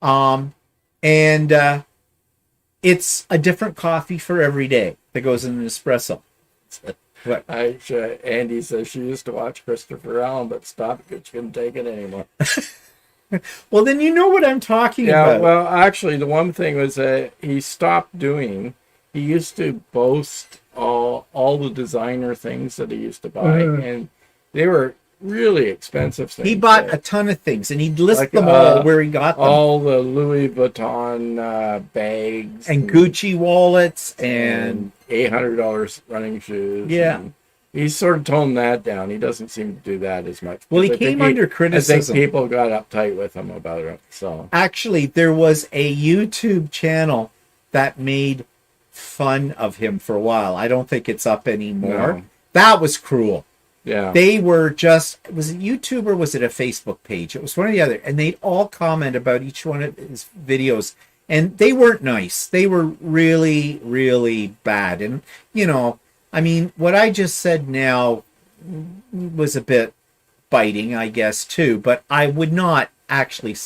Speaker 1: And it's a different coffee for every day that goes in an espresso. What?
Speaker 2: Andy says she used to watch Christopher Allen, but stopped because she couldn't take it anymore.
Speaker 1: Well, then you know what I'm talking about.
Speaker 2: Yeah, well, actually, the one thing was that he stopped doing. He used to boast all the designer things that he used to buy, and they were really expensive things.
Speaker 1: He bought a ton of things, and he'd list them all where he got them.
Speaker 2: All the Louis Vuitton bags.
Speaker 1: And Gucci wallets, and
Speaker 2: $800 running shoes.
Speaker 1: Yeah.
Speaker 2: And he's sort of toned that down. He doesn't seem to do that as much.
Speaker 1: Well, he came under criticism.
Speaker 2: I think people got uptight with him about it. So
Speaker 1: actually, there was a YouTube channel that made fun of him for a while. I don't think it's up anymore.
Speaker 2: No.
Speaker 1: That was cruel.
Speaker 2: Yeah.
Speaker 1: They were just, was it YouTube or was it a Facebook page? It was one or the other. And they'd all comment about each one of his videos. And they weren't nice. They were really, really bad. And, you know, I mean, what I just said now was a bit biting, I guess, too. But I would not actually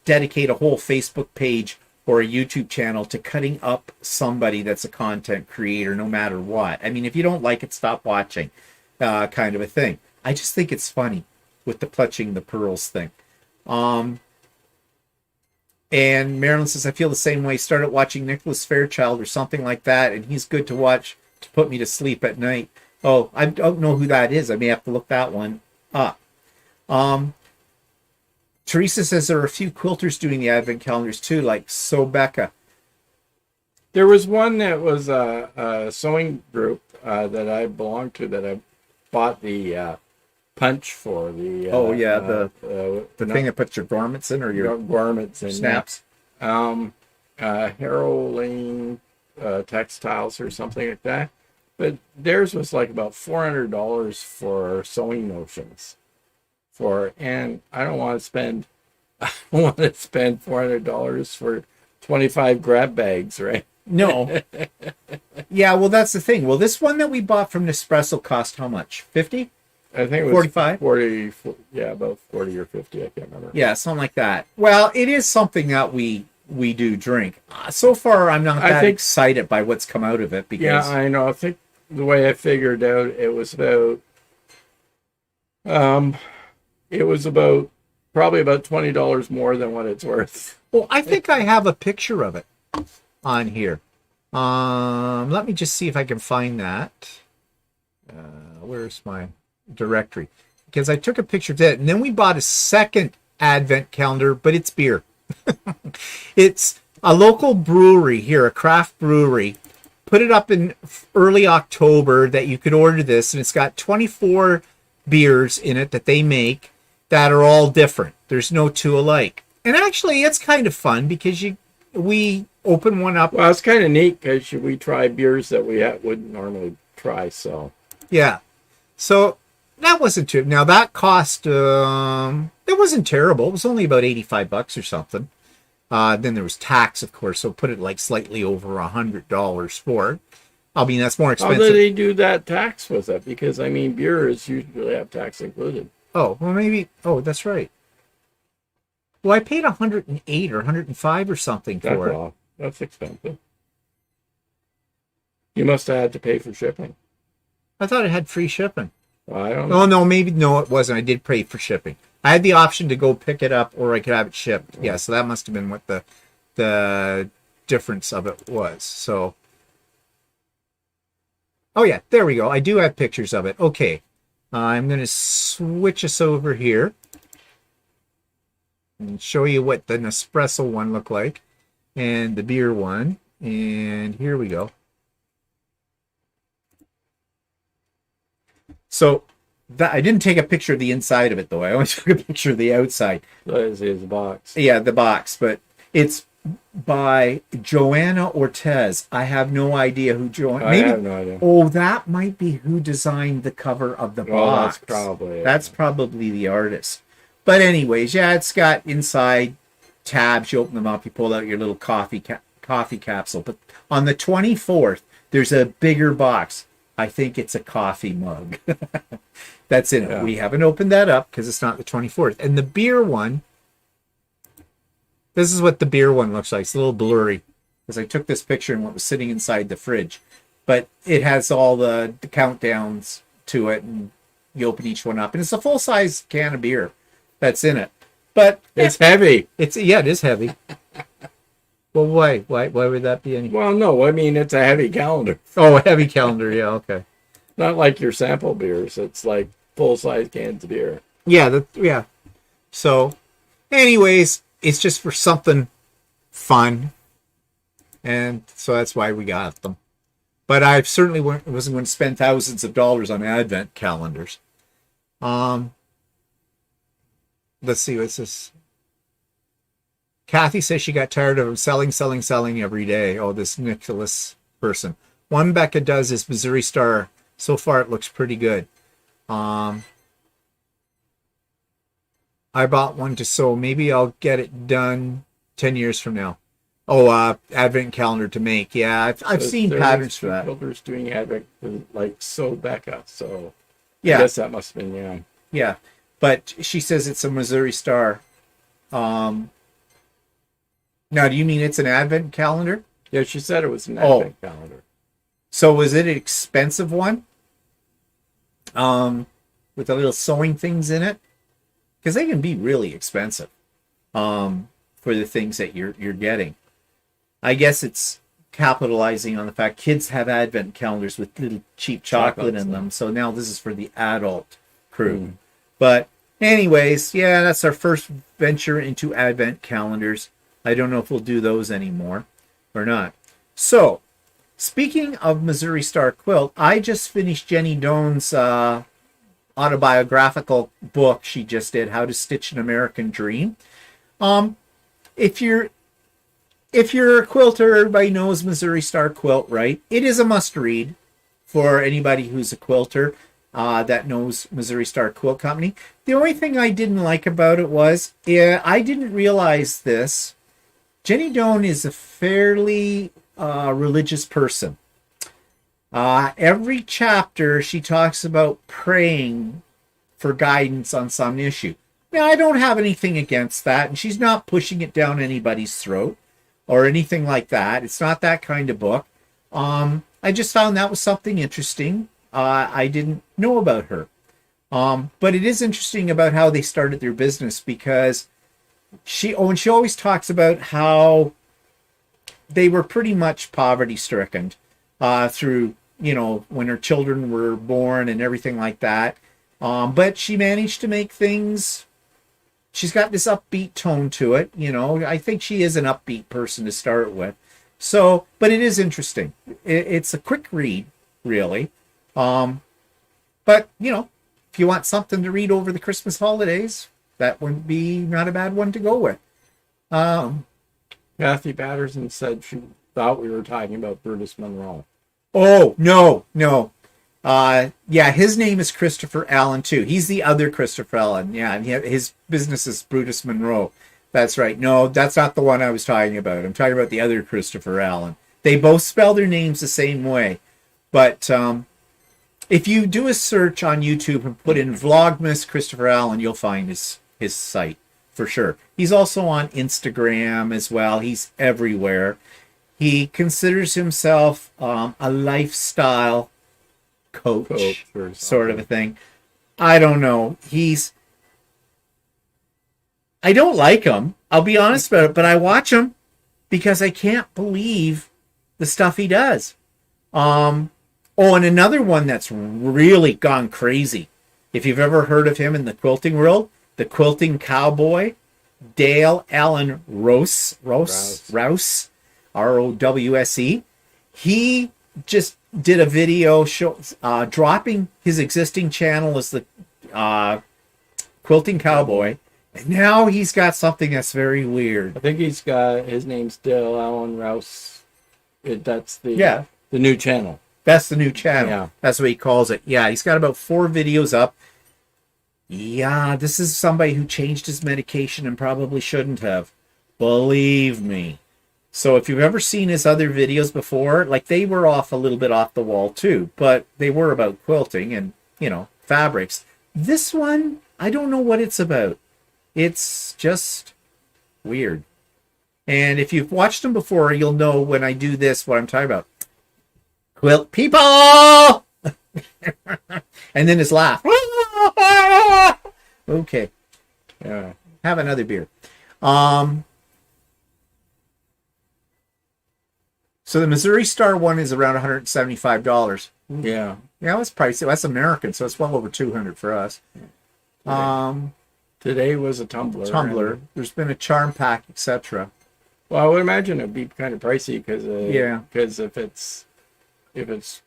Speaker 1: dedicate a whole Facebook page or a YouTube channel to cutting up somebody that's a content creator, no matter what. I mean, if you don't like it, stop watching, kind of a thing. I just think it's funny with the clutching the pearls thing. And Marilyn says, I feel the same way. Started watching Nicholas Fairchild or something like that, and he's good to watch to put me to sleep at night. Oh, I don't know who that is. I may have to look that one up. Teresa says there are a few quilters doing the advent calendars too, like Becca.
Speaker 2: There was one that was a sewing group that I belonged to that I bought the punch for. The thing that puts your garments in, or your garments in.
Speaker 1: Snaps.
Speaker 2: Harrowing textiles or something like that. But theirs was like about $400 for sewing notions. And I don't want to spend $400 for 25 grab bags, right?
Speaker 1: No. Yeah, well, that's the thing. Well, this one that we bought from Nespresso cost how much? 50?
Speaker 2: I think it was
Speaker 1: 45?
Speaker 2: 40, yeah, about 40 or 50, I can't remember.
Speaker 1: Yeah, something like that. Well, it is something that we do drink. So far, I'm not that excited by what's come out of it. Because
Speaker 2: yeah, I know. I think the way I figured out, it was about probably about $20 more than what it's worth.
Speaker 1: Well, I think I have a picture of it on here. Let me just see if I can find that. Where's my directory? Because I took a picture of that, and then we bought a second advent calendar, but it's beer. It's a local brewery here, a craft brewery. Put it up in early October that you could order this, and it's got 24 beers in it that they make that are all different. There's no two alike. And actually, it's kind of fun because we open one up.
Speaker 2: Well, it's kind of neat because we try beers that we wouldn't normally try. So
Speaker 1: yeah, so that wasn't too. Now that cost. It wasn't terrible. It was only about $85 or something. Then there was tax, of course, so put it like slightly over $100 for it. I mean, that's more expensive.
Speaker 2: How do they do that tax with it? Because I mean, beers usually have tax included.
Speaker 1: Oh, well, maybe. Oh, that's right. Well, I paid $108 or $105 or something for it.
Speaker 2: That's expensive. You must have had to pay for shipping.
Speaker 1: I thought it had free shipping.
Speaker 2: Well, I don't know.
Speaker 1: Oh, no, maybe. No, it wasn't. I did pay for shipping. I had the option to go pick it up or I could have it shipped. Yeah, so that must have been what the difference of it was. So, oh, yeah, there we go. I do have pictures of it. Okay. I'm going to switch us over here and show you what the Nespresso one looked like and the beer one. And here we go. So I didn't take a picture of the inside of it, though. I only took a picture of the outside.
Speaker 2: That is the box.
Speaker 1: Yeah, the box. But it's by Joanna Ortez. I have no idea who Joanna.
Speaker 2: I have no idea.
Speaker 1: Oh, that might be who designed the cover of the
Speaker 2: Well,
Speaker 1: box.
Speaker 2: that's probably it.
Speaker 1: That's probably the artist. But anyways, yeah, it's got inside tabs. You open them up, you pull out your little coffee capsule. But on the 24th, there's a bigger box. I think it's a coffee mug. That's in it.
Speaker 2: Yeah.
Speaker 1: We haven't opened that up because it's not the 24th. And the beer one, this is what the beer one looks like. It's a little blurry because I took this picture and what was sitting inside the fridge. But it has all the countdowns to it, and you open each one up. And it's a full-size can of beer that's in it. But
Speaker 2: It's heavy.
Speaker 1: it is heavy. Well, why? Why would that be any?
Speaker 2: Well, no, I mean, it's a heavy calendar.
Speaker 1: Oh, a heavy calendar. Yeah, okay.
Speaker 2: Not like your sample beers. It's like full-size cans of beer.
Speaker 1: Yeah, yeah. So, anyways, it's just for something fun, and so that's why we got them. But I certainly wasn't going to spend thousands of dollars on advent calendars. Let's see, what's this? Kathy says she got tired of selling every day. Oh, this Nicholas person. One Becca does is Missouri Star. So far, it looks pretty good. I bought one to sew. Maybe I'll get it done 10 years from now. Oh, advent calendar to make. Yeah, I've seen patterns for that.
Speaker 2: Quilter's doing advent, like, so Becca. So
Speaker 1: Yeah,
Speaker 2: I guess that must have been, yeah.
Speaker 1: yeah. But she says it's a Missouri Star. Now, do you mean it's an advent calendar?
Speaker 2: Yeah, she said it was an
Speaker 1: Oh.
Speaker 2: advent calendar.
Speaker 1: So was it an expensive one? With the little sewing things in it? Because they can be really expensive. For the things that you're getting. I guess it's capitalizing on the fact kids have advent calendars with little cheap chocolate in them. So now this is for the adult crew. But anyways, yeah, that's our first venture into advent calendars. I don't know if we'll do those anymore or not. So, speaking of Missouri Star Quilt, I just finished Jenny Doan's autobiographical book she just did, How to Stitch an American Dream. If you're a quilter, everybody knows Missouri Star Quilt, right? It is a must-read for anybody who's a quilter that knows Missouri Star Quilt Company. The only thing I didn't like about it was, I didn't realize this. Jenny Doan is a fairly religious person. Every chapter she talks about praying for guidance on some issue. Now, I don't have anything against that, and she's not pushing it down anybody's throat or anything like that. It's not that kind of book. I just found that was something interesting. I didn't know about her. But it is interesting about how they started their business, because she always talks about how they were pretty much poverty stricken through, when her children were born and everything like that. But she managed to make things. She's got this upbeat tone to it. I think she is an upbeat person to start with. So, but it is interesting. It's a quick read, really. But, if you want something to read over the Christmas holidays, that would be not a bad one to go with.
Speaker 2: Kathy Patterson said she thought we were talking about Brutus Monroe.
Speaker 1: Oh, no. Yeah, his name is Christopher Allen, too. He's the other Christopher Allen. Yeah, and his business is Brutus Monroe. That's right. No, that's not the one I was talking about. I'm talking about the other Christopher Allen. They both spell their names the same way. But if you do a search on YouTube and put in Vlogmas Christopher Allen, you'll find his site for sure. He's also on Instagram as well. He's everywhere. He considers himself a lifestyle coach sort of a thing. I don't know. I don't like him. I'll be honest about it, but I watch him because I can't believe the stuff he does. Oh, and another one that's really gone crazy. If you've ever heard of him in the quilting world, the quilting cowboy, Dale Allen Rouse, Rowse. He just did a video dropping his existing channel as the Quilting Cowboy And now he's got something that's very
Speaker 2: I
Speaker 1: weird.
Speaker 2: think he's got his name's Dale Allen Rouse. That's
Speaker 1: Yeah.
Speaker 2: the new channel.
Speaker 1: That's the new channel.
Speaker 2: Yeah.
Speaker 1: That's what he calls it. Yeah, he's got about 4 videos up. Yeah, this is somebody who changed his medication and probably shouldn't have. Believe me. So if you've ever seen his other videos before, like they were off a little bit off the wall too, but they were about quilting and, fabrics. This one, I don't know what it's about. It's just weird. And if you've watched them before, you'll know when I do this what I'm talking about. Quilt people! And then his laugh. Okay.
Speaker 2: Yeah.
Speaker 1: Have another beer. So the Missouri Star one is around $175.
Speaker 2: Yeah.
Speaker 1: Yeah, that's pricey. That's American, so it's well over $200 for us.
Speaker 2: Today was a tumbler.
Speaker 1: Tumbler. There's been a charm pack, etc.
Speaker 2: Well, I would imagine it'd be kind of pricey because
Speaker 1: Yeah.
Speaker 2: because if it's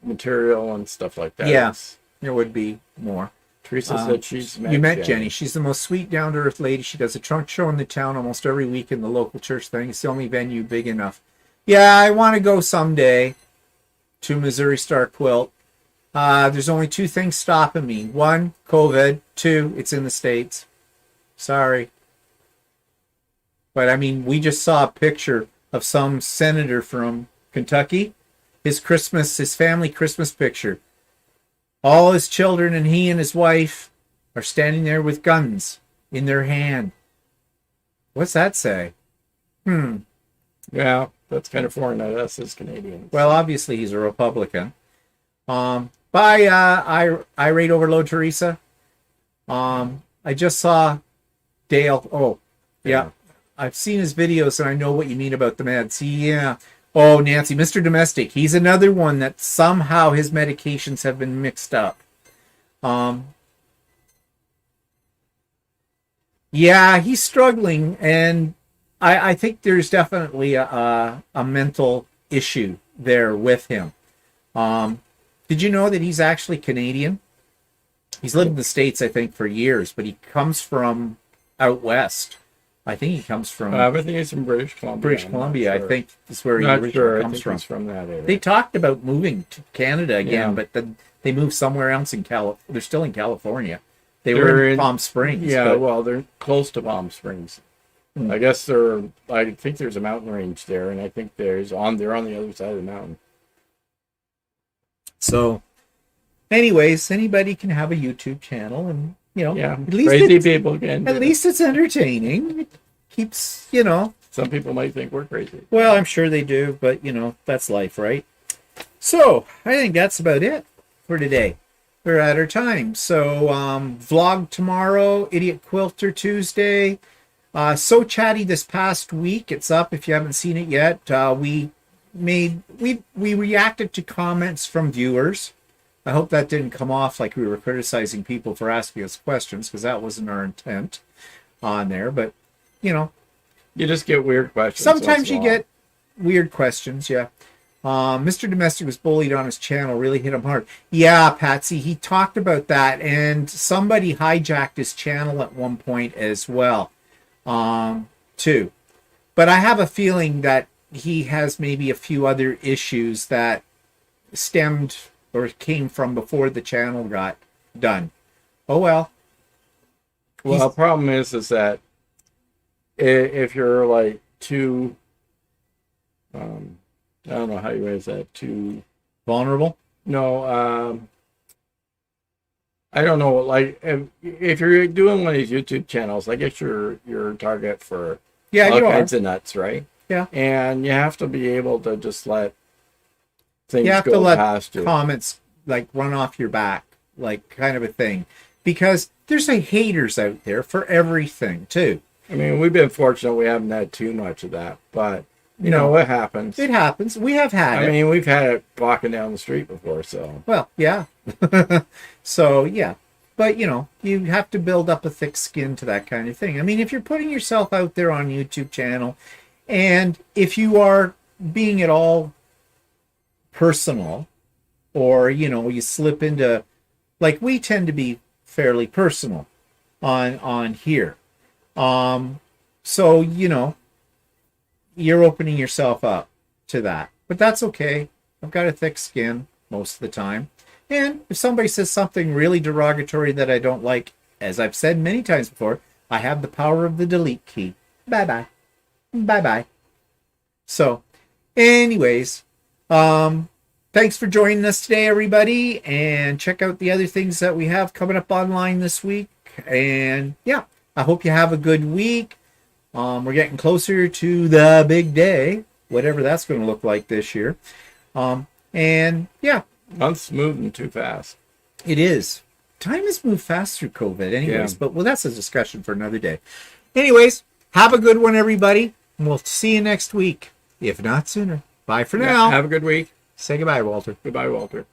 Speaker 2: material and stuff like that.
Speaker 1: Yeah. There would be more.
Speaker 2: Teresa said she's
Speaker 1: You met Jenny. She's the most sweet, down-to-earth lady. She does a trunk show in the town almost every week in the local church thing. It's the only venue big enough. Yeah, I want to go someday to Missouri Star Quilt. There's only 2 things stopping me. 1, COVID. 2, it's in the States. Sorry. But, I mean, we just saw a picture of some senator from Kentucky. His family Christmas picture. All his children and he and his wife are standing there with guns in their hand. What's that say?
Speaker 2: Yeah, that's kind of foreign to us as Canadians.
Speaker 1: Well, obviously he's a Republican. Bye, irate overload, Teresa. I just saw Dale. Oh, yeah. I've seen his videos and I know what you mean about the meds. Yeah. Oh, Nancy, Mr. Domestic. He's another one that somehow his medications have been mixed up. Yeah, he's struggling, and I think there's definitely a mental issue there with him. Did you know that he's actually Canadian? He's lived in the States, I think, for years, but he comes from out west. I think he comes from
Speaker 2: I think he's from British Columbia.
Speaker 1: British Columbia,
Speaker 2: Sure.
Speaker 1: I think is where he
Speaker 2: Not
Speaker 1: originally
Speaker 2: sure. I
Speaker 1: comes
Speaker 2: think
Speaker 1: from.
Speaker 2: he's from that area.
Speaker 1: They talked about moving to Canada again,
Speaker 2: Yeah.
Speaker 1: but then they moved somewhere else in California. They're still in California. They
Speaker 2: They're
Speaker 1: were in
Speaker 2: in-
Speaker 1: Palm Springs.
Speaker 2: Yeah,
Speaker 1: but-
Speaker 2: well, they're close to Palm Springs.
Speaker 1: Hmm.
Speaker 2: I guess I think there's a mountain range there, and I think they're on the other side of the mountain.
Speaker 1: So, anyways, anybody can have a YouTube channel, and
Speaker 2: Yeah,
Speaker 1: at least
Speaker 2: crazy
Speaker 1: it's,
Speaker 2: people can.
Speaker 1: at least it's entertaining. It keeps,
Speaker 2: Some people might think we're crazy.
Speaker 1: Well, I'm sure they do, but that's life, right? So I think that's about it for today. We're at our time. So vlog tomorrow, Idiot Quilter Tuesday. So Chatty this past week. It's up if you haven't seen it yet. We reacted to comments from viewers. I hope that didn't come off like we were criticizing people for asking us questions, because that wasn't our intent on there. But
Speaker 2: You just get weird questions.
Speaker 1: sometimes you get weird questions, yeah. Mr. Domestic was bullied on his channel, really hit him hard. Yeah, Patsy, he talked about that, and somebody hijacked his channel at one point as well, too. But I have a feeling that he has maybe a few other issues that stemmed or came from before the channel got done. Oh, well.
Speaker 2: Well, the problem is that if you're like too, I don't know how you raise that, too
Speaker 1: Vulnerable?
Speaker 2: no, I don't know, like if you're doing one of these YouTube channels, I guess you're target for
Speaker 1: Yeah,
Speaker 2: all
Speaker 1: you are.
Speaker 2: kinds of nuts, right?
Speaker 1: Yeah.
Speaker 2: And you have to be able to just let things
Speaker 1: You have
Speaker 2: go
Speaker 1: to let
Speaker 2: past you.
Speaker 1: comments like run off your back, like kind of a thing, because there's haters out there for everything too.
Speaker 2: I mean, we've been fortunate we haven't had too much of that, but you know it happens.
Speaker 1: It happens. We have had
Speaker 2: I
Speaker 1: it.
Speaker 2: mean, we've had it walking down the street before, so
Speaker 1: Well, yeah. So yeah, but you have to build up a thick skin to that kind of thing. I mean, if you're putting yourself out there on YouTube channel, and if you are being at all personal, or you slip into, like we tend to be fairly personal on here. So, you know, you're opening yourself up to that. But that's okay. I've got a thick skin most of the time. And if somebody says something really derogatory that I don't like, as I've said many times before, I have the power of the delete key. Bye-bye. Bye-bye. So, anyways, thanks for joining us today, everybody. And check out the other things that we have coming up online this week. And yeah, I hope you have a good week. We're getting closer to the big day, whatever that's going to look like this year. And yeah,
Speaker 2: Month's moving too fast.
Speaker 1: it is. Time has moved fast through COVID, anyways.
Speaker 2: Yeah.
Speaker 1: But well, that's a discussion for another day. Anyways, have a good one, everybody. And we'll see you next week, if not sooner. Bye for now.
Speaker 2: Have a good week.
Speaker 1: Say goodbye, Walter.
Speaker 2: Goodbye, Walter.